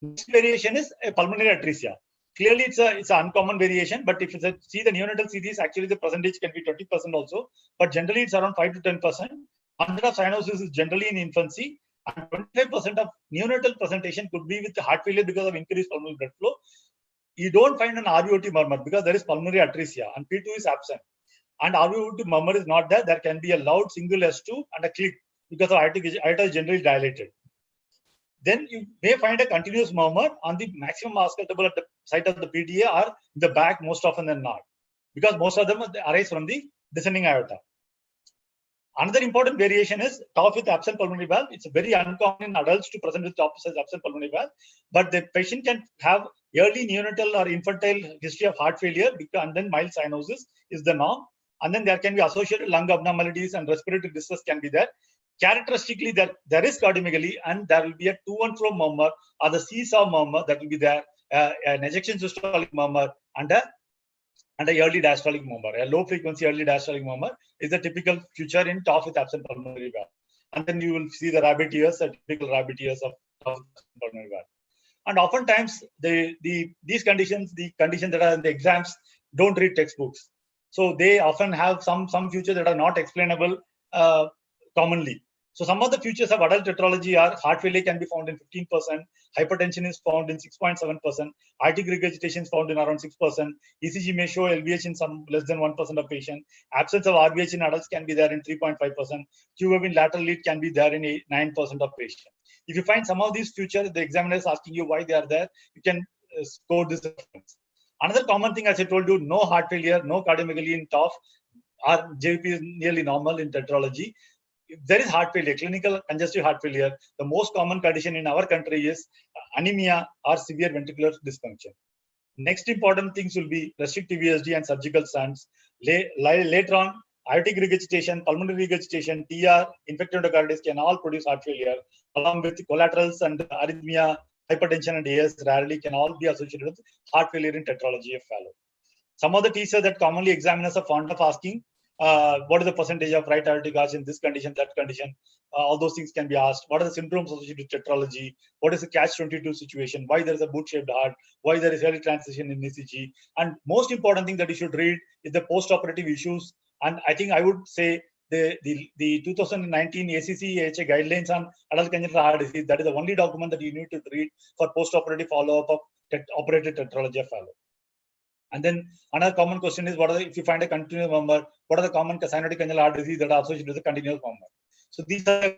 Next variation is a pulmonary atresia. Clearly, it's an uncommon variation, but if you see the neonatal CTs, actually the percentage can be 20% also, but generally it's around 5 to 10%. 100 of cyanosis is generally in infancy, and 25% of neonatal presentation could be with heart failure because of increased pulmonary blood flow. You don't find an RVOT murmur because there is pulmonary atresia and P2 is absent. And RVOT murmur is not there. There can be a loud single S2 and a click because the aorta is generally dilated. Then you may find a continuous murmur on the maximum auscultable at the site of the PTA or in the back most often than not, because most of them arise from the descending aorta. Another important variation is top with absent pulmonary valve. It's very uncommon in adults to present with top with absent pulmonary valve, but the patient can have early neonatal or infantile history of heart failure, and then mild cyanosis is the norm. And then there can be associated lung abnormalities and respiratory distress can be there. Characteristically, there is cardiomegaly, and there will be a to and fro murmur or the seesaw murmur that will be there, an ejection systolic murmur, and a early diastolic murmur. A low frequency early diastolic murmur is the typical feature in top with absent pulmonary valve. And then you will see the rabbit ears, the typical rabbit ears of top with absent pulmonary valve. And oftentimes, these conditions, the conditions that are in the exams, don't read textbooks. So they often have some features that are not explainable commonly. So some of the features of adult tetralogy are heart failure can be found in 15%, hypertension is found in 6.7%, aortic regurgitation is found in around 6%, ECG may show LVH in some less than 1% of patients, absence of RVH in adults can be there in 3.5%, QVAV in lateral lead can be there in 9% of patients. If you find some of these features, the examiner is asking you why they are there, you can score this reference. Another common thing, as I told you, no heart failure, no cardiomegaly in TOF, our JVP is nearly normal in tetralogy. If there is heart failure, clinical congestive heart failure, the most common condition in our country is anemia or severe ventricular dysfunction. Next important things will be restrictive VSD and surgical stents. Later on, aortic regurgitation, pulmonary regurgitation, TR, infected endocarditis can all produce heart failure, along with collaterals and arrhythmia, hypertension and AS rarely can all be associated with heart failure in tetralogy of Fallot. Some of the tests that commonly examiners are fond of asking, what is the percentage of right aortic arch in this condition, that condition? All those things can be asked. What are the syndromes associated with tetralogy? What is the catch-22 situation? Why there is a boot-shaped heart? Why there is early transition in ECG? And most important thing that you should read is the post-operative issues. And I think I would say the 2019 ACC-AHA guidelines on adult congenital heart disease, that is the only document that you need to read for post-operative follow-up of operated tetralogy of Fallot. And then another common question is, if you find a continuous murmur, what are the common cyanotic congenital heart disease that are associated with a continuous murmur? So these are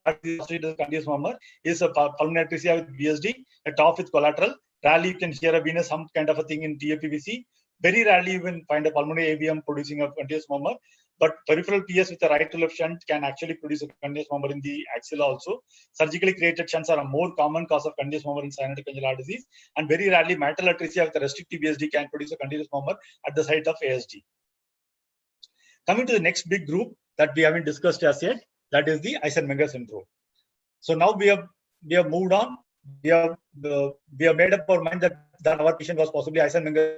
associated with continuous murmur is a pulmonary atresia with VSD, a TOF with collateral. Rarely you can hear a venous some kind of a thing in TAPVC. Very rarely you will find a pulmonary AVM producing a continuous murmur. But peripheral PS with a right to left shunt can actually produce a continuous murmur in the axilla also. Surgically created shunts are a more common cause of continuous murmur in cyanotic congenital heart disease. And very rarely mitral atresia with a restrictive VSD can produce a continuous murmur at the site of ASD. Coming to the next big group that we haven't discussed as yet, that is the Eisenmenger syndrome. So now we have moved on. We have made up our mind that our patient was possibly Eisenmenger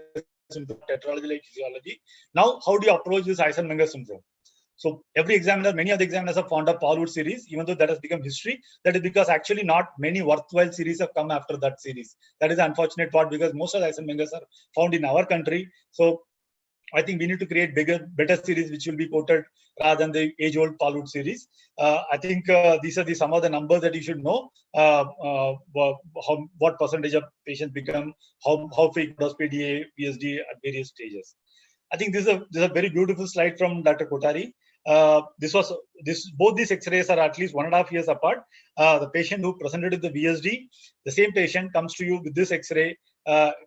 syndrome, tetralogy like physiology. Now, how do you approach this Eisenmenger syndrome? So every examiner, many of the examiners are fond of Paulwood series, even though that has become history. That is because actually not many worthwhile series have come after that series. That is the unfortunate part, because most of the Eisenmengers are found in our country. So I think we need to create better series which will be quoted rather than the age-old Paulwood series. I think these are some of the numbers that you should know. What percentage of patients become, how frequent does PDA, PSD at various stages. I think this is a very beautiful slide from Dr. Kotari. Both these X-rays are at least 1.5 years apart. The patient who presented with the VSD, the same patient comes to you with this X-ray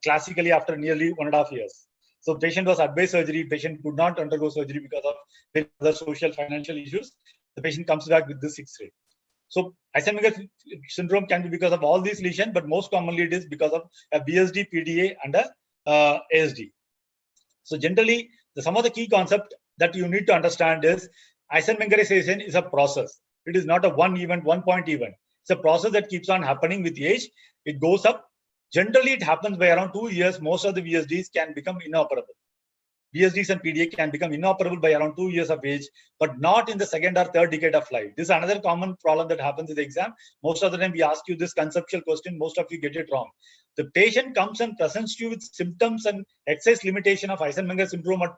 classically after nearly 1.5 years. So patient was advised surgery. Patient could not undergo surgery because of other social, financial issues. The patient comes back with this X-ray. So Eisenmenger syndrome can be because of all these lesions, but most commonly it is because of a BSD, PDA, and a ASD. So generally, some of the key concept that you need to understand is Eisenmengerization is a process. It is not a one-point event. It's a process that keeps on happening with age. It goes up. Generally, it happens by around 2 years. Most of the VSDs can become inoperable. VSDs and PDA can become inoperable by around 2 years of age, but not in the second or third decade of life. This is another common problem that happens in the exam. Most of the time, we ask you this conceptual question. Most of you get it wrong. The patient comes and presents to you with symptoms and exercise limitation of Eisenmenger syndrome at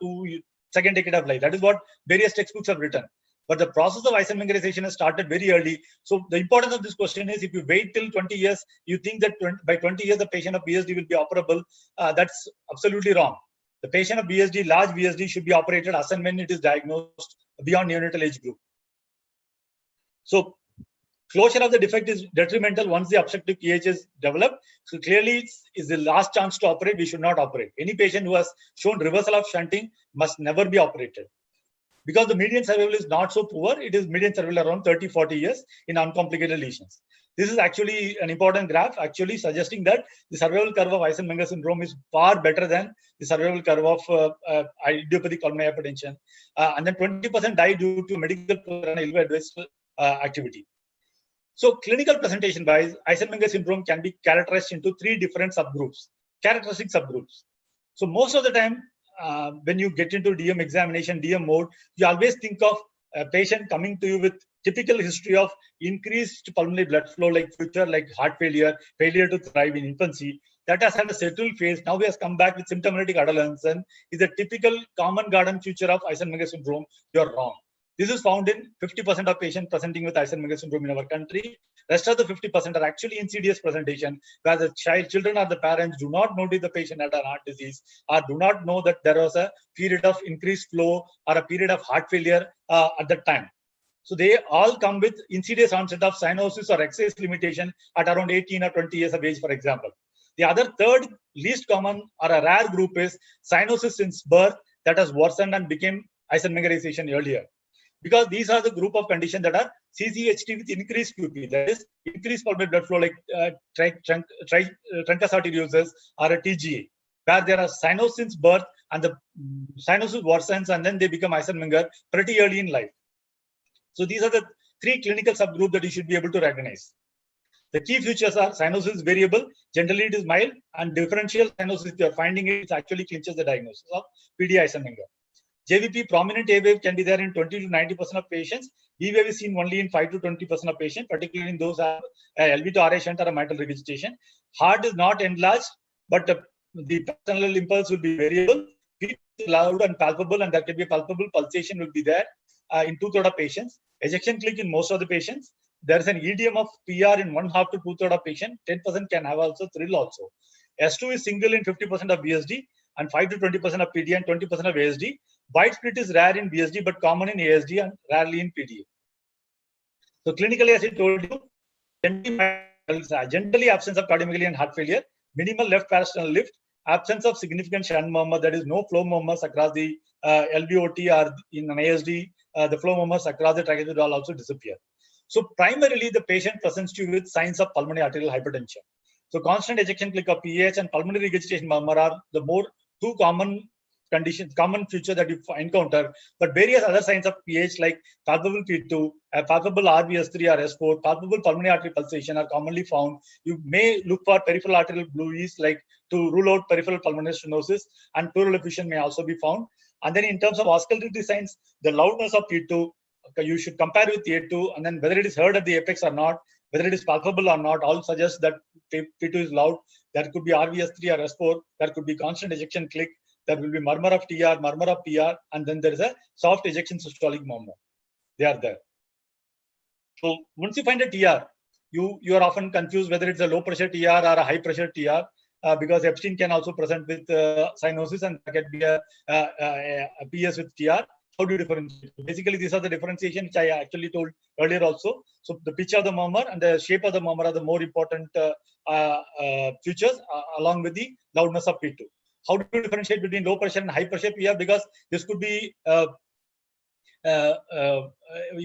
second decade of life. That is what various textbooks have written. But the process of Eisenmengerization has started very early. So the importance of this question is, if you wait till 20 years, you think that by 20 years, the patient of BSD will be operable. That's absolutely wrong. The patient of BSD, large BSD, should be operated as and when it is diagnosed beyond neonatal age group. So closure of the defect is detrimental once the obstructive PH is developed. So clearly, is the last chance to operate. We should not operate. Any patient who has shown reversal of shunting must never be operated. Because the median survival is not so poor, it is median survival around 30-40 years in uncomplicated lesions. This is actually an important graph, actually suggesting that the survival curve of Eisenmenger syndrome is far better than the survival curve of idiopathic pulmonary hypertension. And then 20% die due to medical and adverse activity. So clinical presentation wise, Eisenmenger syndrome can be characterized into 3 different subgroups, characteristic subgroups. So most of the time, when you get into DM examination, DM mode, you always think of a patient coming to you with typical history of increased pulmonary blood flow, like future, like heart failure, failure to thrive in infancy. That has had a settled phase. Now he has come back with symptomatic adolescence and is a typical common garden feature of Eisenmenger syndrome. You're wrong. This is found in 50% of patients presenting with Eisenmenger syndrome in our country. Rest of the 50% are actually insidious presentation, where the children or the parents do not notice the patient had a heart disease, or do not know that there was a period of increased flow or a period of heart failure at that time. So they all come with insidious onset of cyanosis or excess limitation at around 18 or 20 years of age, for example. The other third least common or a rare group is cyanosis since birth that has worsened and became Eisenmengerization earlier. Because these are the group of conditions that are CCHT with increased QP, that is increased pulmonary blood flow, like truncus arteriosus or a TGA, where there are cyanosis since birth and the cyanosis worsens and then they become Eisenmenger pretty early in life. So these are the three clinical subgroups that you should be able to recognize. The key features are cyanosis is variable, generally it is mild, and differential cyanosis, if you are finding it, it actually clinches the diagnosis of PD Eisenmenger. JVP, prominent A wave, can be there in 20 to 90% of patients. B wave is seen only in 5 to 20% of patients, particularly in those who have LV to RA shunt or a mitral regurgitation. Heart is not enlarged, but the paternal impulse will be variable. Beat is loud and palpable, and there can be a palpable pulsation will be there in 2/3 of patients. Ejection click in most of the patients. There is an EDM of PR in 1/2 to 2/3 of patients. 10% can have also thrill also. S2 is single in 50% of BSD and 5 to 20% of PD and 20% of ASD. Wide split is rare in BSD but common in ASD and rarely in PDA. So clinically, as I told you, generally absence of cardiomegaly and heart failure, minimal left parasternal lift, absence of significant shunt murmur, that is no flow murmurs across the LVOT or in an ASD, the flow murmurs across the tracheal wall also disappear. So primarily the patient presents you with signs of pulmonary arterial hypertension. So constant ejection click of PH and pulmonary regurgitation murmur are the two common conditions, common feature that you encounter, but various other signs of PH like palpable P2, palpable RVS3 or S4, palpable pulmonary artery pulsation are commonly found. You may look for peripheral arterial blues like to rule out peripheral pulmonary stenosis, and pleural effusion may also be found. And then in terms of oscillatory signs, the loudness of P2, you should compare with A2, and then whether it is heard at the apex or not, whether it is palpable or not, all suggest that P2 is loud. There could be RVS3 or S4, there could be constant ejection click, there will be murmur of TR, murmur of PR, and then there is a soft ejection systolic murmur. They are there. So once you find a TR, you are often confused whether it's a low pressure TR or a high pressure TR, because Epstein can also present with cyanosis, and there can be a PS with TR. How do you differentiate? Basically, these are the differentiation which I actually told earlier also. So the pitch of the murmur and the shape of the murmur are the more important features, along with the loudness of P2. How do you differentiate between low pressure and high pressure PR? Because this could be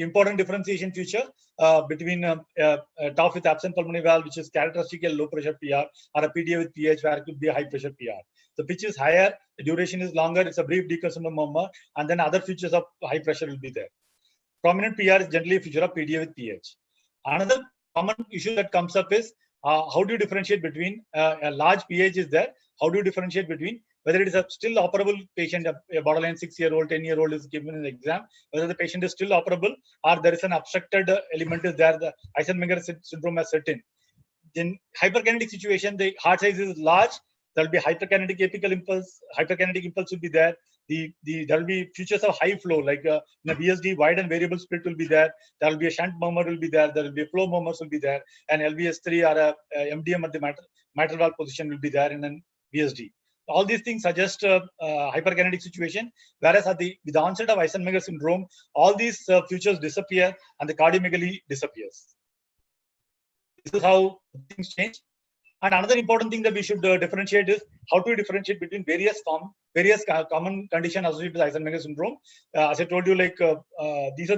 important differentiation feature between TOF with absent pulmonary valve, which is characteristically low pressure PR, or a PDA with PH, where it could be a high pressure PR. The pitch is higher, the duration is longer, it's a brief decursion of murmur, and then other features of high pressure will be there. Prominent PR is generally a feature of PDA with PH. Another common issue that comes up is how do you differentiate between a large PH is there? How do you differentiate between whether it is a still operable patient, a borderline 6-year-old, 10-year-old is given an exam, whether the patient is still operable or there is an obstructed element is there, the Eisenmenger syndrome has set in. In hyperkinetic situation, the heart size is large, there will be hyperkinetic apical impulse, hyperkinetic impulse will be there. There will be features of high flow, like in a BSD, wide and variable split will be there. There will be a shunt murmur will be there. There will be a flow murmurs will be there. And LVS3 or a MDM at the mitral valve position will be there in an BSD. All these things suggest hyperkinetic situation, whereas with the onset of Eisenmenger syndrome, all these features disappear and the cardiomegaly disappears. This is how things change. And another important thing that we should differentiate is how to differentiate between various common conditions associated with Eisenmenger syndrome. As I told you, like these are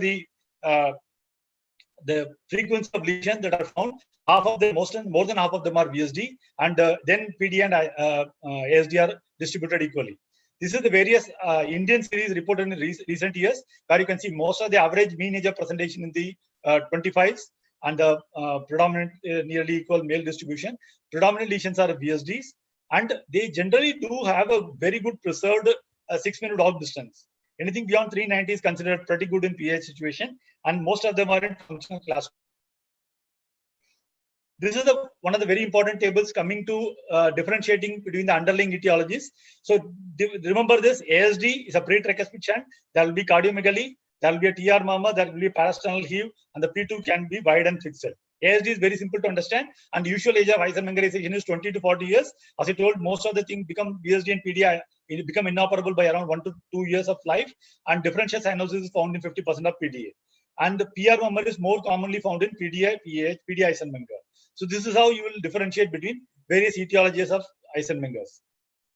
the frequency of lesions that are found. Half of them, more than half of them are VSD, and then PD and ASD are distributed equally. This is the various Indian series reported in recent years, where you can see most of the average mean age of presentation in the 25s, and the predominant nearly equal male distribution. Predominant lesions are VSDs, and they generally do have a very good preserved 6-minute walk distance. Anything beyond 390 is considered pretty good in PH situation, and most of them are in functional class. This is one of the very important tables coming to differentiating between the underlying etiologies. So remember this, ASD is a pre-tricuspid shunt. There will be cardiomegaly. There will be a TR murmur, there will be a parasternal heave, and the P2 can be wide and fixed. ASD is very simple to understand, and the usual age of eisenmangerization is 20 to 40 years. As I told, most of the things become BSD and PDI become inoperable by around 1 to 2 years of life, and differential cyanosis is found in 50% of PDA. And the PR murmur is more commonly found in PDI, PAH, PDI eisenmenger. So this is how you will differentiate between various etiologies of eisenmengers.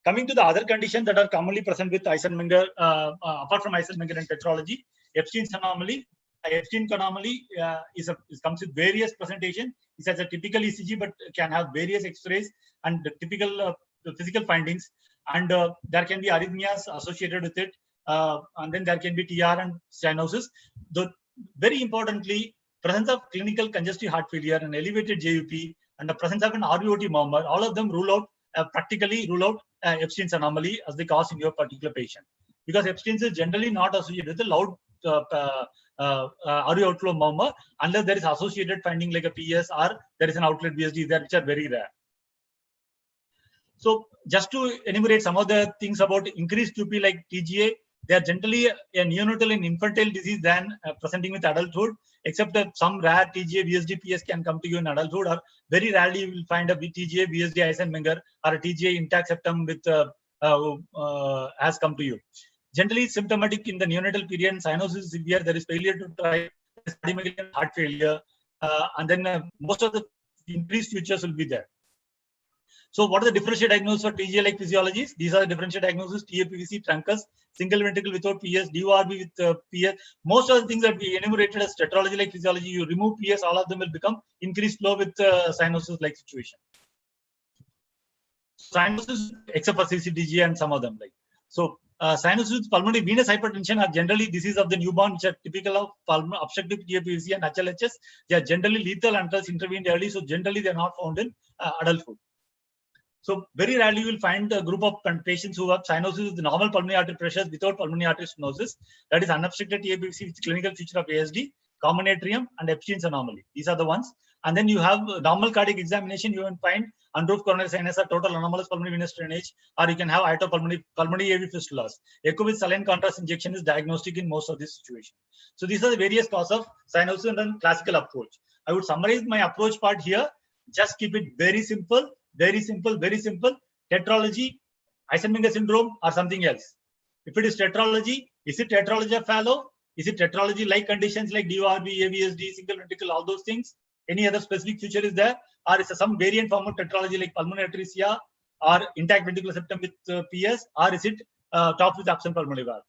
Coming to the other conditions that are commonly present with eisenmenger, apart from eisenmenger and tetralogy, Epstein's anomaly. Epstein's anomaly comes with various presentation. It has a typical ECG, but can have various X-rays and the typical physical findings. And there can be arrhythmias associated with it. And then there can be TR and cyanosis. Very importantly, presence of clinical congestive heart failure and elevated JUP and the presence of an RVOT murmur, all of them practically rule out Epstein's anomaly as the cause in your particular patient. Because Epstein's is generally not associated with a loud RV outflow murmur unless there is associated finding like a PS or there is an outlet VSD there, which are very rare. So just to enumerate some of the things about increased QP like TGA, they are generally a neonatal and infantile disease than presenting with adulthood, except that some rare TGA, VSD, PS can come to you in adulthood, or very rarely you will find a TGA, VSD, eisenmenger, or a TGA intact septum with has come to you. Generally symptomatic in the neonatal period, cyanosis is severe, there is failure to try, heart failure, and then most of the increased features will be there. So what are the differential diagnoses for TGA-like physiologies? These are the differential diagnoses: TAPVC, truncus, single ventricle without PS, DORB with PS. Most of the things that we enumerated as tetralogy-like physiology, you remove PS, all of them will become increased flow with cyanosis-like situation. Cyanosis, except for CCTGA and some of them. So cyanosis with pulmonary venous hypertension are generally disease of the newborn, which are typical of obstructive TAPVC and HLHS. They are generally lethal until intervened early, so generally they are not found in adulthood. So very rarely you will find a group of patients who have cyanosis with normal pulmonary artery pressures without pulmonary artery stenosis. That is unobstructed TAPVC with clinical feature of ASD, common atrium, and Epstein's anomaly. These are the ones. And then you have normal cardiac examination. You will find unroofed coronary sinus or total anomalous pulmonary venous drainage, or you can have pulmonary AV fistulas. Echo with saline contrast injection is diagnostic in most of these situations. So these are the various causes of cyanosis and then classical approach. I would summarize my approach part here. Just keep it very simple. Very simple, very simple. Tetralogy, Eisenmenger syndrome, or something else. If it is tetralogy, is it tetralogy of fallow? Is it tetralogy like conditions like DORB, AVSD, single ventricle, all those things? Any other specific feature is there? Or is there some variant form of tetralogy like pulmonary atresia or intact ventricular septum with PS? Or is it top with absent pulmonary valve?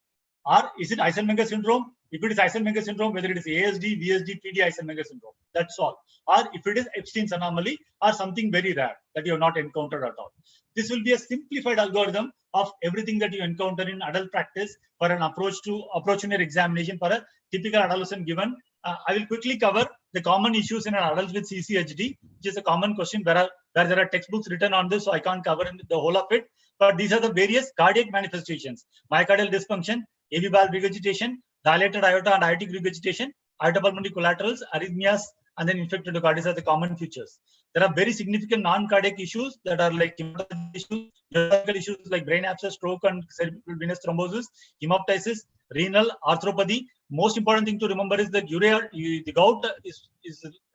Or is it Eisenmenger syndrome? If it is Eisenmenger syndrome, whether it is ASD, VSD, PD, Eisenmenger syndrome, that's all. Or if it is Epstein's anomaly or something very rare that you have not encountered at all. This will be a simplified algorithm of everything that you encounter in adult practice for an approach in your examination for a typical adolescent given. I will quickly cover the common issues in an adult with CCHD, which is a common question where there are textbooks written on this, so I can't cover the whole of it. But these are the various cardiac manifestations: myocardial dysfunction, AV valve regurgitation, dilated aorta and aortic regurgitation, aortopulmonary collaterals, arrhythmias, and then infected endocarditis are the common features. There are very significant non-cardiac issues that are like hematological issues, neurological issues like brain abscess, stroke, and cerebral venous thrombosis, hemoptysis, renal, arthropathy. Most important thing to remember is that the gout is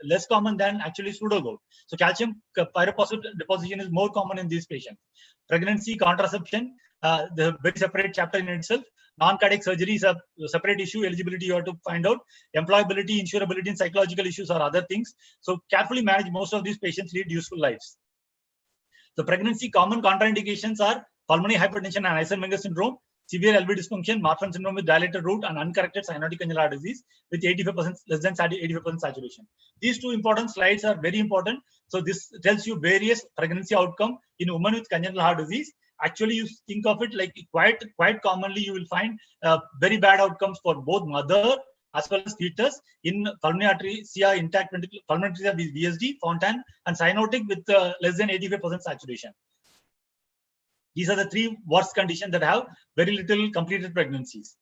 less common than actually pseudo-gout. So calcium pyrophosphate deposition is more common in these patients. Pregnancy, contraception, the very separate chapter in itself. Non-cardiac surgery is a separate issue. Eligibility you have to find out. Employability, insurability, and psychological issues are other things. So carefully manage. Most of these patients lead useful lives. The pregnancy common contraindications are pulmonary hypertension and Eisenmenger syndrome, severe LV dysfunction, Marfan syndrome with dilated root, and uncorrected cyanotic congenital heart disease with 85% less than 85% saturation. These two important slides are very important. So this tells you various pregnancy outcome in women with congenital heart disease. Actually, you think of it like quite commonly you will find very bad outcomes for both mother as well as fetus in pulmonary atresia, intact ventricular pulmonary atresia with VSD, Fontan, and cyanotic with less than 85% saturation. These are the three worst conditions that have very little completed pregnancies.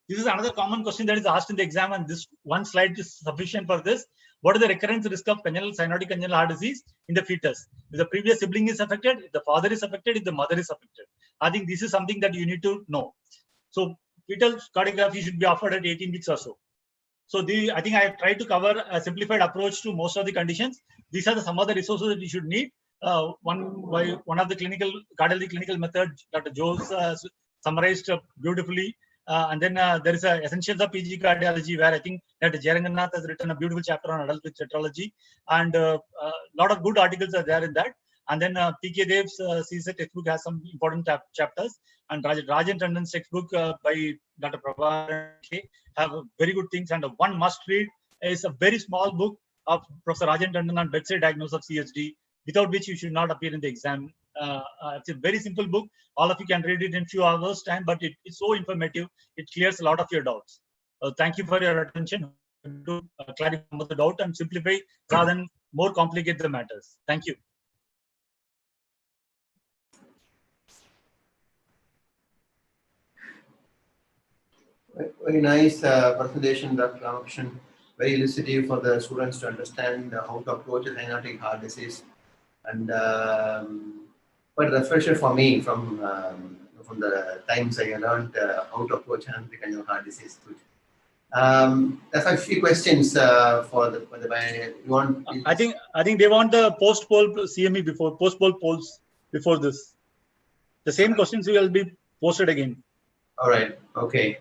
This is another common question that is asked in the exam, and this one slide is sufficient for this. What is the recurrence risk of congenital cyanotic congenital heart disease in the fetus? If the previous sibling is affected, if the father is affected, if the mother is affected. I think this is something that you need to know. So fetal cardiography should be offered at 18 weeks or so. So I think I tried to cover a simplified approach to most of the conditions. These are some of the resources that you should need. One of the cardiology clinical methods Dr. Jose summarized beautifully. And then there is Essentials of PG Cardiology, where I think Dr. Jayarangannath has written a beautiful chapter on adults with tetralogy. And a lot of good articles are there in that. And then P.K. Dev's CSET textbook has some important chapters. And Rajan Tandon's textbook by Dr. Prabha have very good things. And one must read is a very small book of Professor Rajan Tandon on bedside diagnosis of CHD, without which you should not appear in the exam. It's a very simple book. All of you can read it in a few hours time, but it's so informative. It clears a lot of your doubts. Thank you for your attention. To clarify the doubt and simplify rather than more complicate the matters. Thank you. Very nice presentation, Dr. Ramakrishnan. Very elucidative for the students to understand how to approach a cyanotic heart disease, and quite a refresher for me from the times I learned how to approach cyanotic kind of heart disease. There's a few questions for the you want. I think they want the post poll CME before post poll polls before this. The same questions will be posted again. All right. Okay.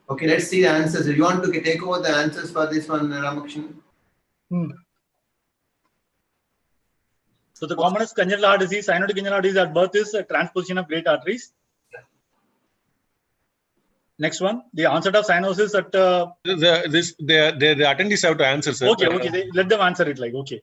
Okay, let's see the answers. Do you want to take over the answers for this one, Ramakrishnan? So the commonest congenital heart disease, cyanotic congenital heart disease at birth is transposition of great arteries. Next one, the onset of cyanosis at the attendees have to answer, sir. Okay, let them answer it. Okay.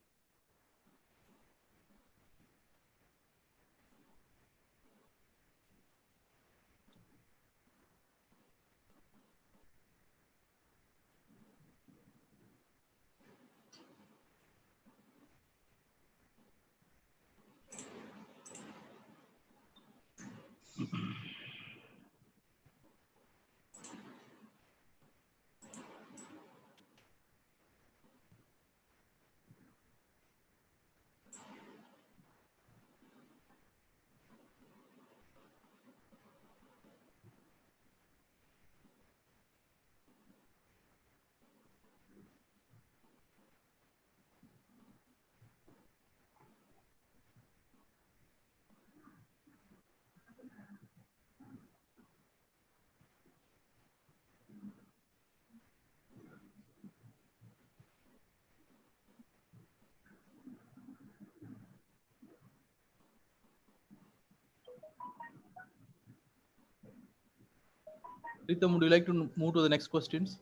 Ritam, would you like to move to the next questions?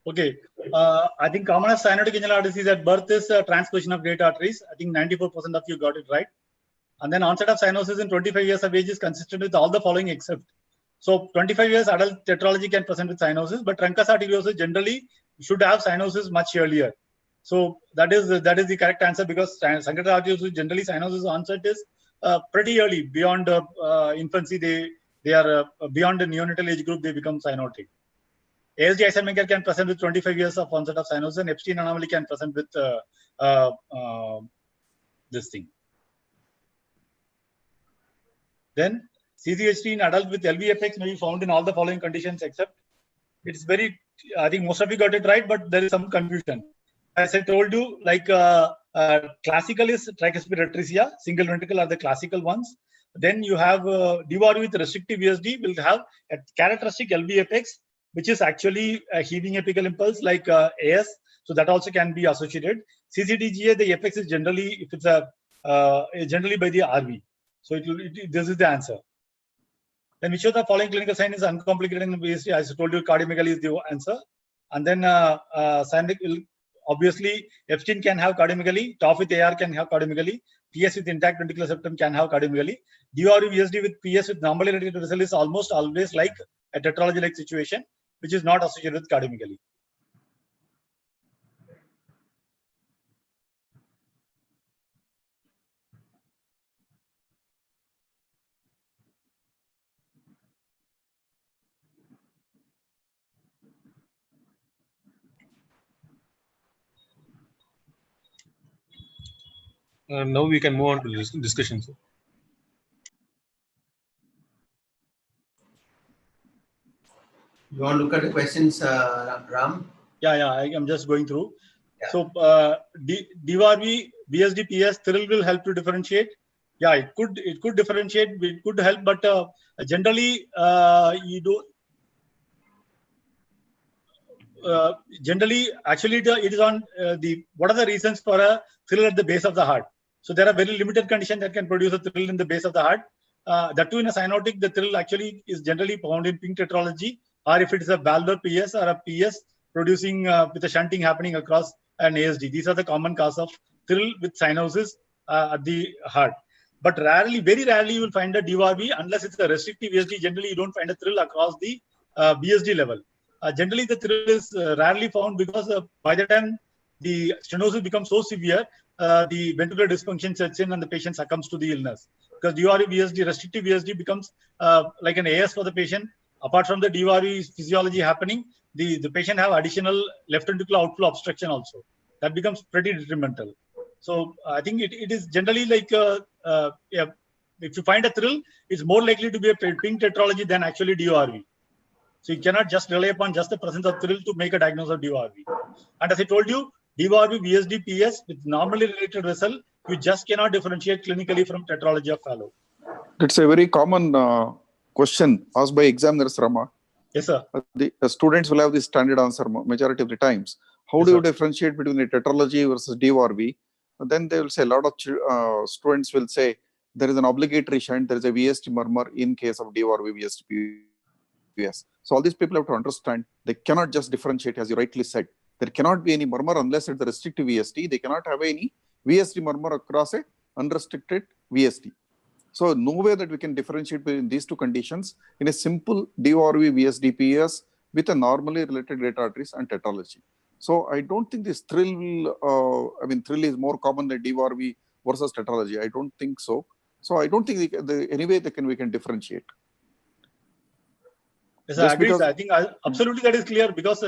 Okay. I think commonest cyanotic congenital heart disease at birth is transposition of great arteries. I think 94% of you got it right. And then onset of cyanosis in 25 years of age is consistent with all the following except. So 25 years adult tetralogy can present with cyanosis, but truncus arteriosus generally should have cyanosis much earlier. So that is the correct answer, because congenital arteriosus generally cyanosis onset is pretty early. Beyond infancy, they are beyond the neonatal age group, they become cyanotic. ASD eisenmanger can present with 25 years of onset of cyanosis, and Epstein anomaly can present with this thing. Then CCHD in adult with LV effects may be found in all the following conditions except. It's very, I think most of you got it right, but there is some confusion. As I told you, classical is tricuspid atresia, single ventricle are the classical ones. Then you have DVAR with restrictive VSD will have a characteristic LV apex, which is actually a heaving apical impulse like AS. So that also can be associated. CCTGA, the apex is generally, if it's generally by the RV. So this is the answer. Then which of the following clinical sign is uncomplicated in VSD? As I told you, cardiomegaly is the answer. And then obviously Epstein can have cardiomegaly, TOF with AR can have cardiomegaly, PS with intact ventricular septum can have cardiomegaly. DOR VSD with PS with normally related vessel is almost always like a tetralogy-like situation, which is not associated with cardiomegaly. Now we can move on to this discussion, sir. You want to look at the questions, Ram? Yeah, I am just going through. Yeah. So DRV, VSD, PS, thrill will help to differentiate. Yeah, it could differentiate, it could help, but generally you do. Generally, actually, it is on what are the reasons for a thrill at the base of the heart? So there are very limited conditions that can produce a thrill in the base of the heart. That too in a cyanotic, the thrill actually is generally found in pink tetralogy, or if it is a valvular PS or a PS producing with a shunting happening across an ASD. These are the common cause of thrill with cyanosis at the heart. But rarely, very rarely, you will find a DRV unless it's a restrictive VSD. Generally, you don't find a thrill across the VSD level. Generally, the thrill is rarely found because by the time the stenosis becomes so severe, the ventricular dysfunction sets in and the patient succumbs to the illness. Because DRV VSD, restrictive VSD becomes like an AS for the patient. Apart from the DRV physiology happening, the patient have additional left ventricular outflow obstruction also. That becomes pretty detrimental. So I think it is generally like, yeah, if you find a thrill, it's more likely to be a pink tetralogy than actually DRV. So you cannot just rely upon just the presence of thrill to make a diagnosis of DRV. And as I told you, DRV, VSD, PS with normally related vessel, you just cannot differentiate clinically from tetralogy of fallow. It's a very common question asked by examiners, Rama. Yes, sir. The students will have the standard answer majority of the times. How Yes, do you sir. differentiate between a tetralogy versus DRV? Then they will say, a lot of students will say, there is an obligatory shunt, there is a VSD murmur in case of DRV, VSD, PS. So all these people have to understand, they cannot just differentiate, as you rightly said. There cannot be any murmur unless it's a restrictive VSD. They cannot have any VSD murmur across a unrestricted VSD. So no way that we can differentiate between these two conditions in a simple DRV, VSD, PS with a normally related great arteries and tetralogy. So I don't think this thrill will, thrill is more common than DRV versus tetralogy. I don't think so. So I don't think anyway we can differentiate. Yes, I agree. I think absolutely that is clear because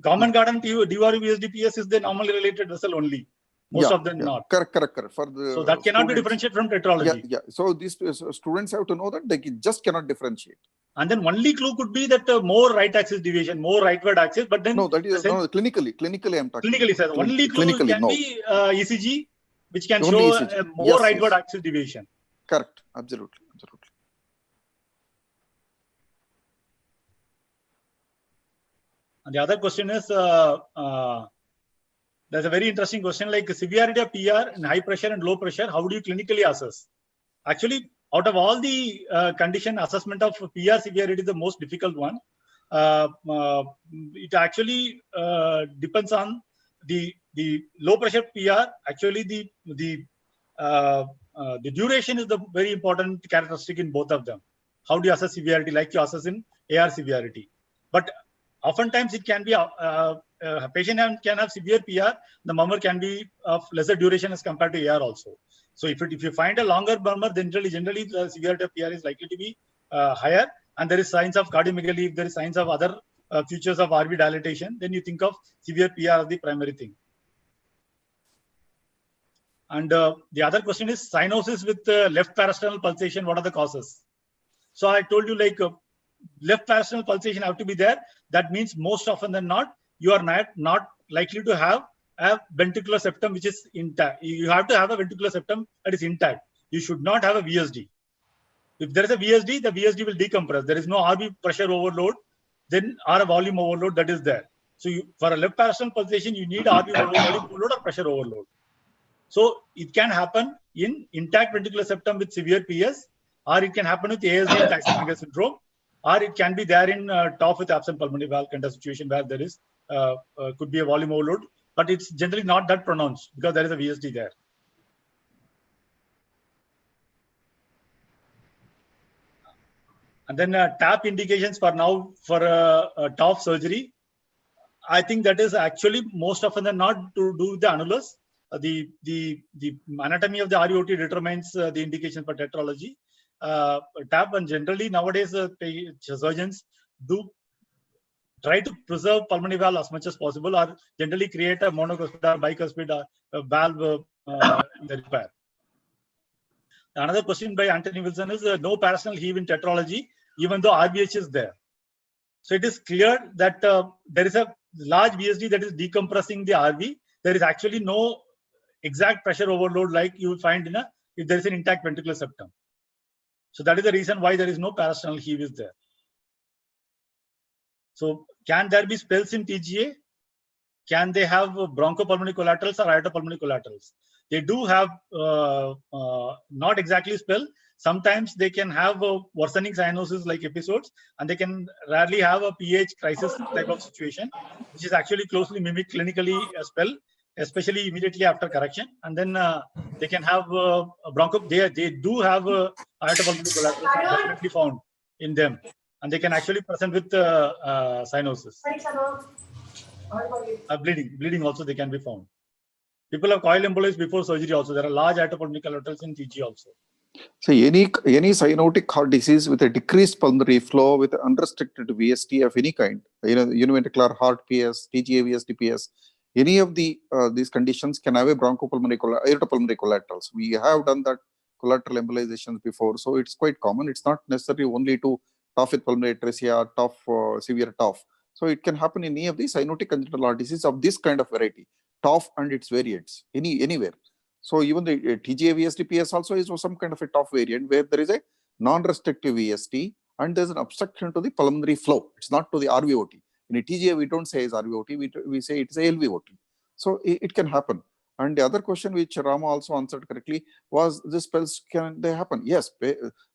common garden DRV, VSD, PS is the normally related vessel only. Most of them not. Correct. For the so that cannot be differentiated from tetralogy. Yeah. So these students have to know that they just cannot differentiate. And then only clue could be that more right axis deviation, more rightward axis. But then no, that is no, clinically I'm talking. Clinically, sir. Only clue can be ECG, which can only show ECG. More rightward axis deviation. Correct. Absolutely. And the other question is, there's a very interesting question like severity of PR in high pressure and low pressure. How do you clinically assess? Actually, out of all the condition, assessment of PR severity is the most difficult one. It actually depends on the low pressure PR. Actually, the duration is the very important characteristic in both of them. How do you assess severity? Like you assess in AR severity, but oftentimes it can be a patient can have severe PR. The murmur can be of lesser duration as compared to AR also. So if you find a longer murmur, then generally the severity of PR is likely to be higher. And there is signs of cardiomegaly. If there is signs of other features of RV dilatation, then you think of severe PR as the primary thing. And the other question is cyanosis with left parasternal pulsation. What are the causes? So I told you like left parasternal pulsation have to be there. That means most often than not, you are not likely to have a ventricular septum which is intact. You have to have a ventricular septum that is intact. You should not have a VSD. If there is a VSD, the VSD will decompress. There is no RV pressure overload, then or a volume overload that is there. So for a left parasternal pulsation, you need RV volume overload or pressure overload. So it can happen in intact ventricular septum with severe PS, or it can happen with ASD and eisenmanger syndrome, or it can be there in TOF with absent pulmonary valve kind of situation where there is could be a volume overload, but it's generally not that pronounced because there is a VSD there. And then TAP indications for now for TOF surgery. I think that is actually most often than not to do with the annulus. The anatomy of the RVOT determines the indication for tetralogy. TAP, and generally nowadays surgeons do try to preserve pulmonary valve as much as possible, or generally create a monocuspid or bicuspid valve the repair. Another question by Anthony Wilson is no parasternal heave in tetralogy, even though RBH is there. So it is clear that there is a large VSD that is decompressing the RV. There is actually no exact pressure overload like you will find in if there is an intact ventricular septum. So that is the reason why there is no parasternal heave is there. So can there be spells in TGA? Can they have bronchopulmonary collaterals or aortopulmonary collaterals? They do have not exactly spell. Sometimes they can have worsening cyanosis like episodes, and they can rarely have a pH crisis type of situation, which is actually closely mimic clinically a spell, especially immediately after correction. And then they can have broncho. They do have aortopulmonary collaterals definitely found in them, and they can actually present with cyanosis. Bleeding also they can be found. People have coil embolies before surgery also. There are large aortopulmonary collaterals in TG also. So any cyanotic heart disease with a decreased pulmonary flow with unrestricted VST of any kind, univentricular heart PS, TGA VST PS, any of the these conditions can have a bronchopulmonary aortopulmonary collaterals. We have done that collateral embolizations before, so it's quite common. It's not necessarily only to TOF with pulmonary atresia, TOF, severe TOF. So it can happen in any of the cyanotic congenital heart disease of this kind of variety, TOF and its variants, anywhere. So even the TGA VST PS also is some kind of a TOF variant where there is a non-restrictive VST and there's an obstruction to the pulmonary flow. It's not to the RVOT. In a TGA, we don't say it's RVOT, we say it's a LVOT. So it can happen. And the other question which Rama also answered correctly was, the spells, can they happen? Yes,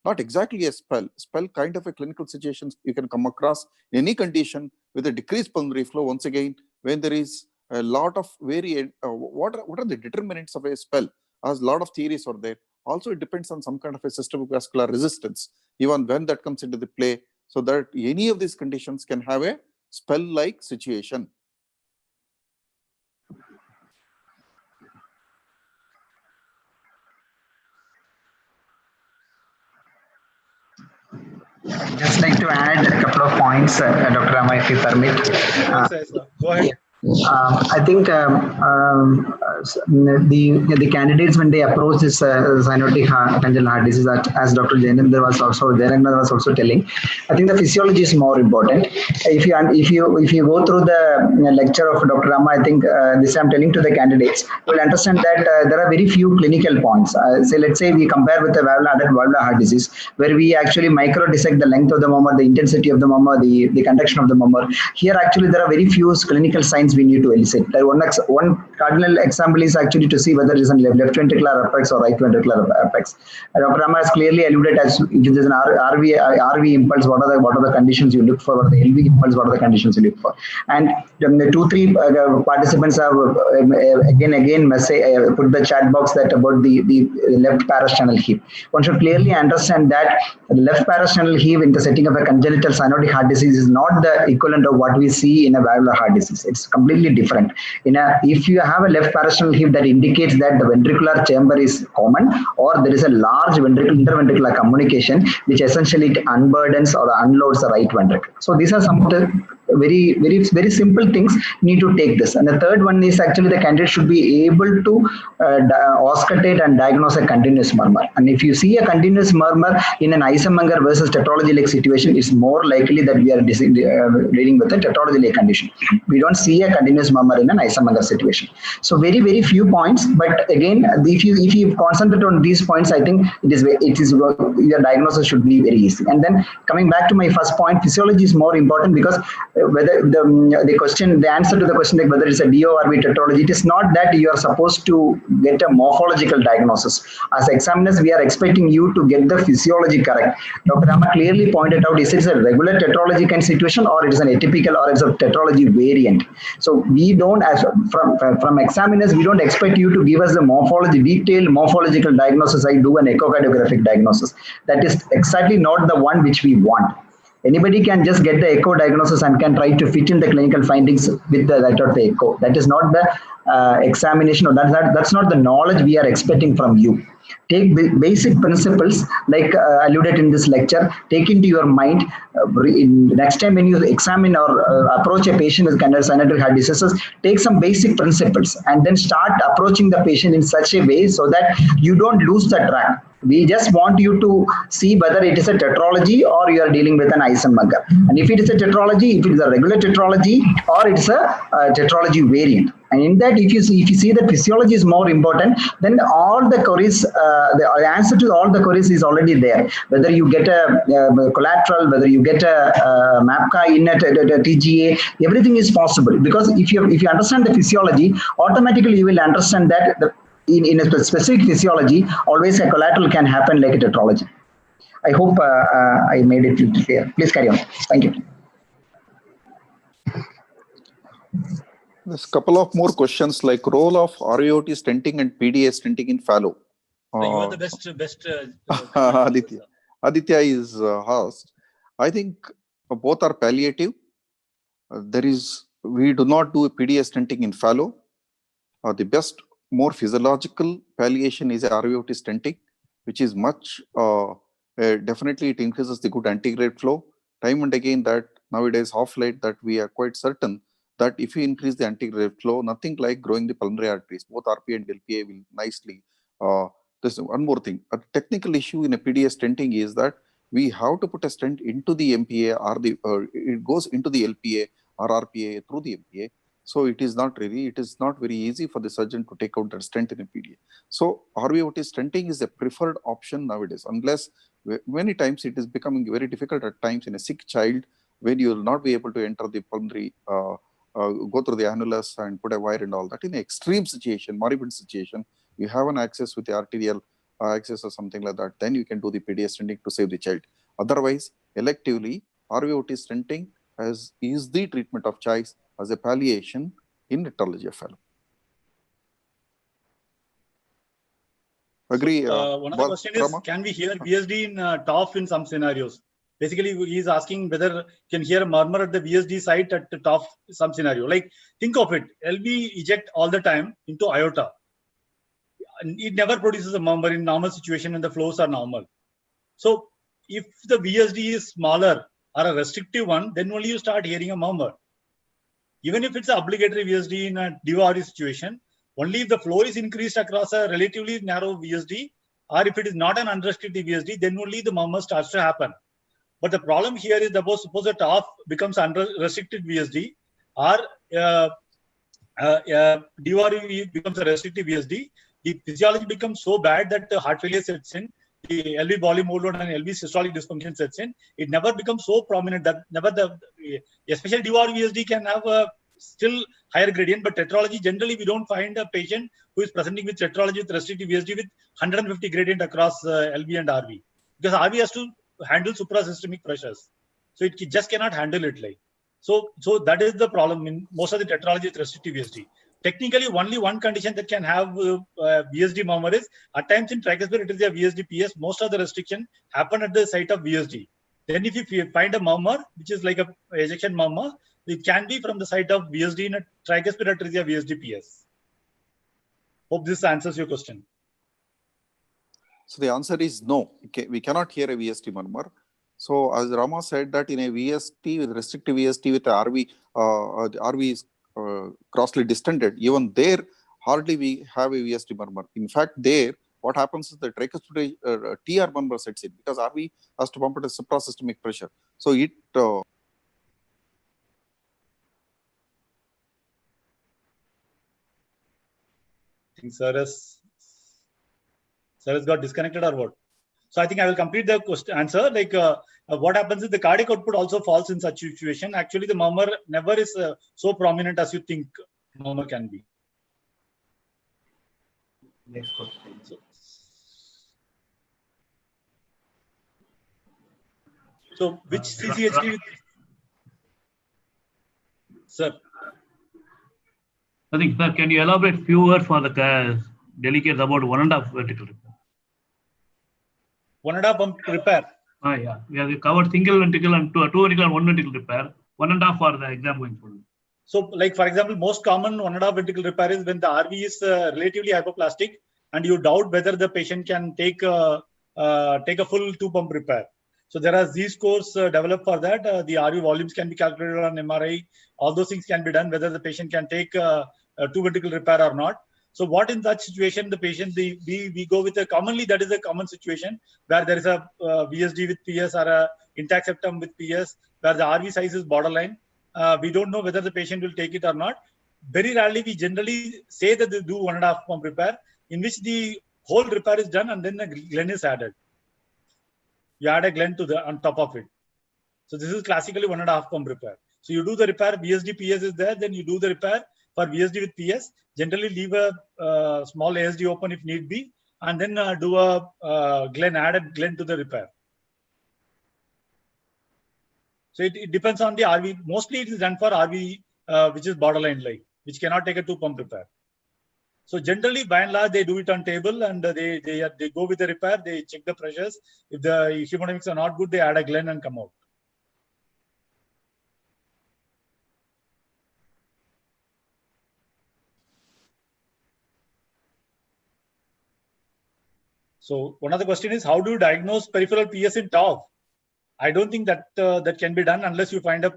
not exactly a spell. Spell kind of a clinical situation you can come across in any condition with a decreased pulmonary flow. Once again, when there is a lot of variant, what are the determinants of a spell? As a lot of theories are there. Also, it depends on some kind of a systemic vascular resistance, even when that comes into the play, so that any of these conditions can have a spell-like situation. Just like to add a couple of points, Dr. Rama, if you permit. Go ahead. I think the candidates, when they approach this cyanotic congenital heart disease, as Dr. Jayananda was also telling, I think the physiology is more important. If you go through the lecture of Dr. Rama, I think this I'm telling to the candidates, you will understand that there are very few clinical points. So let's say we compare with the valvular heart disease, where we actually micro dissect the length of the murmur, the intensity of the murmur, the conduction of the murmur. Here actually there are very few clinical signs we need to elicit. One cardinal example is actually to see whether it is a left ventricular apex or right ventricular apex. Dr. Rama has clearly alluded as if there is an RV impulse, what are the conditions you look for, or the LV impulse, what are the conditions you look for. And the 2-3 participants have again put the chat box that about the left parasternal heave. One should clearly understand that the left parasternal heave in the setting of a congenital cyanotic heart disease is not the equivalent of what we see in a valvular heart disease. It's completely different. If you have a left parasternal heave, that indicates that the ventricular chamber is common, or there is a large interventricular communication which essentially unburdens or unloads the right ventricle. So these are some of the very simple things. Need to take this. And the third one is actually the candidate should be able to auscultate and diagnose a continuous murmur. And if you see a continuous murmur in an eisenmanger versus tetralogy like situation, it's more likely that we are dealing with a tetralogy like condition. We don't see a continuous murmur in an eisenmanger situation. So very few points. But again, if you concentrate on these points, I think your diagnosis should be very easy. And then coming back to my first point, physiology is more important, because whether the answer to the question, like whether it's a DO or tetralogy, it is not that you are supposed to get a morphological diagnosis. As examiners, we are expecting you to get the physiology correct. Dr. Rama clearly pointed out, is it a regular tetralogy kind of situation, or it is an atypical, or it's a tetralogy variant. So we don't, from examiners, we don't expect you to give us the detailed morphological diagnosis. I do an echocardiographic diagnosis. That is exactly not the one which we want. Anybody can just get the echo diagnosis and can try to fit in the clinical findings with the right of the echo. That is not the examination, or that's not the knowledge we are expecting from you. Take basic principles like alluded in this lecture, take into your mind. Next time when you examine or approach a patient with congenital cyanotic heart diseases, take some basic principles and then start approaching the patient in such a way so that you don't lose the track. We just want you to see whether it is a tetralogy or you are dealing with an eisenmanger. And if it is a tetralogy, if it is a regular tetralogy or it's a tetralogy variant. And in that, if you see that physiology is more important, then all the queries, the answer to all the queries is already there. Whether you get a collateral, whether you get a MAPCA in a TGA, everything is possible. Because if you understand the physiology, automatically you will understand that in a specific physiology, always a collateral can happen like a tetralogy. I hope I made it clear. Please carry on. Thank you. There's a couple of more questions like role of RVOT stenting and PDA stenting in fallow. So you are the best. Aditya is asked. I think both are palliative. We do not do a PDA stenting in fallow. The best, more physiological palliation is a RVOT stenting, which is much, definitely it increases the good antegrade flow. Time and again that nowadays off late that we are quite certain that if you increase the antegrade flow, nothing like growing the pulmonary arteries, both RPA and LPA will nicely. There's one more thing. A technical issue in a PDA stenting is that we have to put a stent into the MPA or it goes into the LPA or RPA through the MPA. So it is not very easy for the surgeon to take out that stent in a PDA. So RVOT stenting is a preferred option nowadays, unless many times it is becoming very difficult at times in a sick child when you will not be able to enter the pulmonary, go through the annulus and put a wire and all that. In an extreme situation, moribund situation, you have an access with the arterial access or something like that, then you can do the PDA stenting to save the child. Otherwise, electively, RVOT stenting is the treatment of choice as a palliation in tetralogy of fallow. Agree? One of the questions is, can we hear VSD in TOF in some scenarios? Basically, he is asking whether you can hear a murmur at the VSD site at the TOF some scenario. Like, think of it, LV eject all the time into aorta. It never produces a murmur in normal situation when the flows are normal. So, if the VSD is smaller or a restrictive one, then only you start hearing a murmur. Even if it's an obligatory VSD in a DORE situation, only if the flow is increased across a relatively narrow VSD, or if it is not an unrestricted VSD, then only the murmur starts to happen. But the problem here is that suppose the TOF becomes unrestricted VSD, or DORE becomes a restrictive VSD, the physiology becomes so bad that the heart failure sets in, the LV volume overload and LV systolic dysfunction sets in. It never becomes so prominent that especially DORE VSD can have a still higher gradient, but tetralogy generally we don't find a patient who is presenting with tetralogy with restrictive VSD with 150 gradient across LV and RV, because RV has to handle suprasystemic pressures, so it just cannot handle it like. So that is the problem in most of the tetralogy with restrictive VSD. Technically, only one condition that can have VSD murmur is at times in tricuspid atresia VSD PS, most of the restriction happen at the site of VSD. Then if you find a murmur, which is like a ejection murmur, it can be from the site of VSD in a tricuspid atresia VSD PS. Hope this answers your question. So the answer is no. We cannot hear a VSD murmur. So as Rama said that in a VSD with restrictive VSD with the RV, the RV is crossly distended. Even there, hardly we have a VSD murmur. In fact, there, what happens is the tricuspid TR murmur sets in because RV has to pump at a suprasystemic pressure. So it I think Sir has got disconnected or what? So I think I will complete the answer. Like what happens is the cardiac output also falls in such situation. Actually, the murmur never is so prominent as you think murmur can be. Next question. So which CCHD? Sir. I think, sir, can you elaborate few words for the delegates about 1.5 ventricle repair? 1.5 pump repair. Yeah, we have covered single ventricle and two ventricle and one ventricle repair. 1.5 for the exam going forward. So, like for example, most common 1.5 ventricle repair is when the RV is relatively hypoplastic, and you doubt whether the patient can take a full 2-pump repair. So there are Z-scores developed for that. The RV volumes can be calculated on MRI. All those things can be done, whether the patient can take a 2-ventricle repair or not. So what in that situation, the patient, we go with commonly that is a common situation where there is a VSD with PS or a intact septum with PS, where the RV size is borderline. We don't know whether the patient will take it or not. Very rarely, we generally say that they do 1.5 pump repair, in which the whole repair is done and then a Glen is added. You add a Glen on top of it. So this is classically 1.5 pump repair. So you do the repair, VSD PS is there, then you do the repair for VSD with PS. Generally leave a small ASD open if need be, and then do a Glen, add a Glen to the repair. So it depends on the RV. Mostly it is done for RV, which is borderline like, which cannot take a 2-pump repair. So generally, by and large, they do it on table, and they go with the repair. They check the pressures. If the hemodynamics are not good, they add a Glen and come out. So one of the question is, how do you diagnose peripheral PS in TOF? I don't think that that can be done unless you find a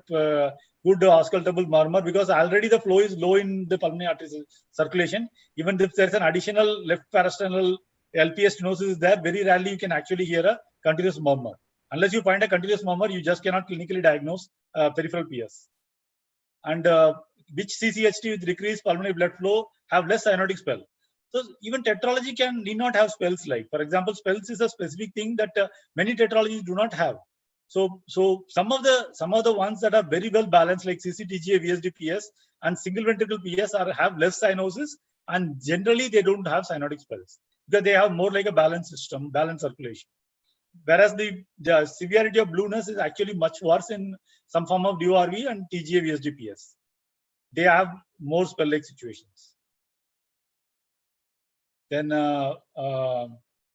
good auscultable murmur, because already the flow is low in the pulmonary artery circulation. Even if there's an additional left parasternal LPS stenosis is there, very rarely you can actually hear a continuous murmur. Unless you find a continuous murmur, you just cannot clinically diagnose peripheral PS. And which CCHT with decreased pulmonary blood flow have less cyanotic spell. So even tetralogy need not have spells like. For example, spells is a specific thing that many tetralogies do not have. So some of the ones that are very well balanced, like CCTGA, VSD, PS, and single ventricle PS have less cyanosis, and generally they don't have cyanotic spells because they have more like a balanced system, balanced circulation. Whereas the severity of blueness is actually much worse in some form of DORV and TGA, VSD, PS. They have more spell-like situations. Then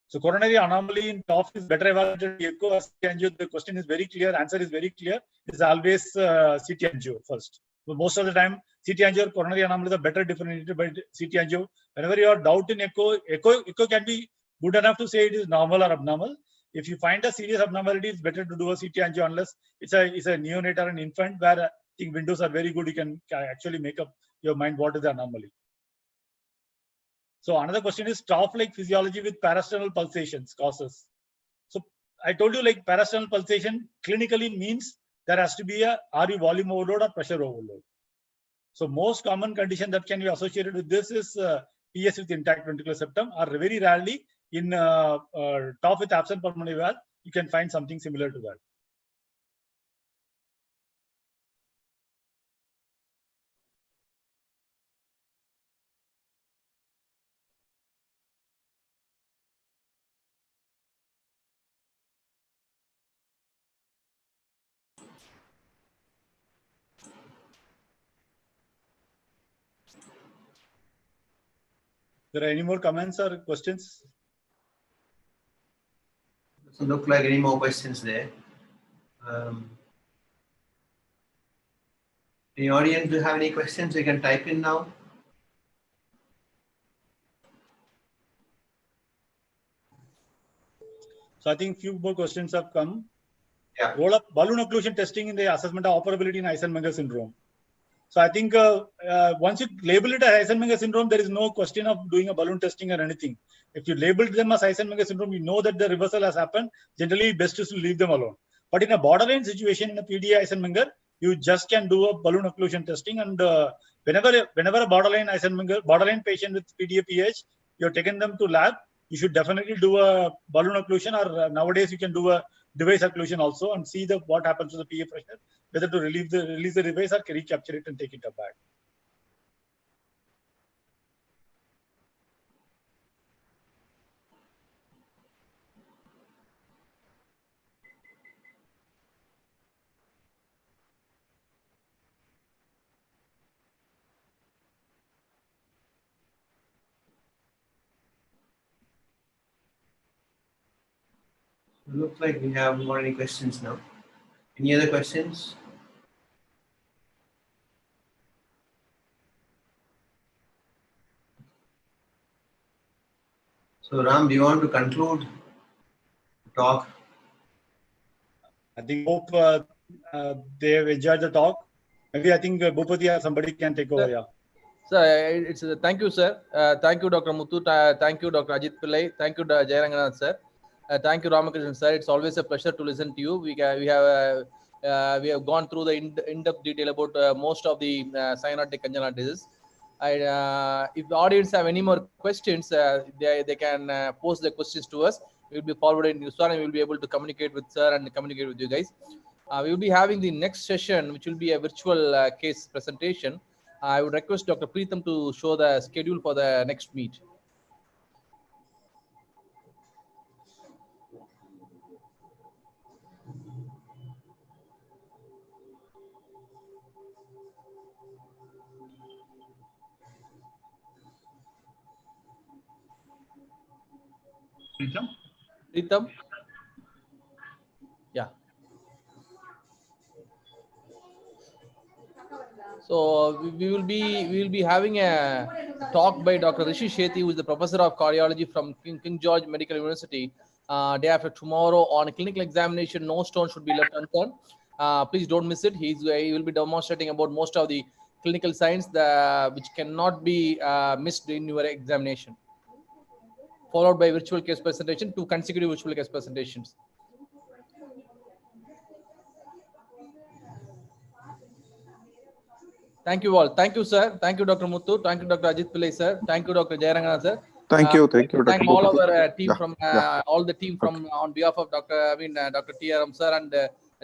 so coronary anomaly in TOF is better evaluated echo or CT angio. The question is very clear. Answer is very clear. It's always CT angio first. So most of the time, CT angio or coronary anomaly are better differentiated by CT angio. Whenever you have doubt in echo can be good enough to say it is normal or abnormal. If you find a serious abnormality, it's better to do a CT angio unless it's a neonate or an infant where I think windows are very good. You can actually make up your mind what is the anomaly. So another question is TOF-like physiology with parasternal pulsations causes. So I told you like parasternal pulsation clinically means there has to be a RV volume overload or pressure overload. So most common condition that can be associated with this is PS with intact ventricular septum, or very rarely in TOF with absent pulmonary valve, you can find something similar to that. There are any more comments or questions? Doesn't look like any more questions there. The audience, do you have any questions? You can type in now. So I think few more questions have come. Yeah. Roll up balloon occlusion testing in the assessment of operability in Eisenmanger syndrome. So I think once you label it as Eisenmanger syndrome, there is no question of doing a balloon testing or anything. If you labeled them as Eisenmanger syndrome, you know that the reversal has happened. Generally, best is to leave them alone. But in a borderline situation, in a PDA Eisenmanger, you just can do a balloon occlusion testing. And whenever a borderline patient with PDA PH, you're taking them to lab, you should definitely do a balloon occlusion, or nowadays you can do a device occlusion also and see what happens to the PA pressure, whether to release the device or recapture it and take it back. Looks like we haven't got any questions now. Any other questions? So Ram, do you want to conclude the talk? I think hope they have enjoyed the talk. Maybe I think Bhupati or somebody can take over. Yeah. Sir, it's thank you, sir. Thank you, Dr. Muthu. Thank you, Dr. Ajit Pillai. Thank you, Jayaranganath, sir. Thank you, Ramakrishnan, sir. It's always a pleasure to listen to you. We have gone through the in-depth detail about most of the cyanotic congenital disease. If the audience have any more questions, they can post the questions to us. We will be forwarding you, sir, and we will be able to communicate with sir and communicate with you guys. We will be having the next session, which will be a virtual case presentation. I would request Dr. Preetham to show the schedule for the next meet. Preetham? Yeah. So we will be having a talk by Dr. Rishi Shetty, who is the professor of cardiology from King George Medical University. Day after tomorrow on clinical examination, no stone should be left unturned. Please don't miss it. He will be demonstrating about most of the clinical signs which cannot be missed in your examination. Followed by virtual case presentation, 2 consecutive virtual case presentations. Thank you all. Thank you, sir. Thank you, Dr. Muthu. Thank you, Dr. Ajit Pillai, sir. Thank you, Dr. Jayaranganath, sir. Thank you, Thank all Dr. our team Yeah, from yeah. all the team from on behalf of Dr. T.R.M. sir and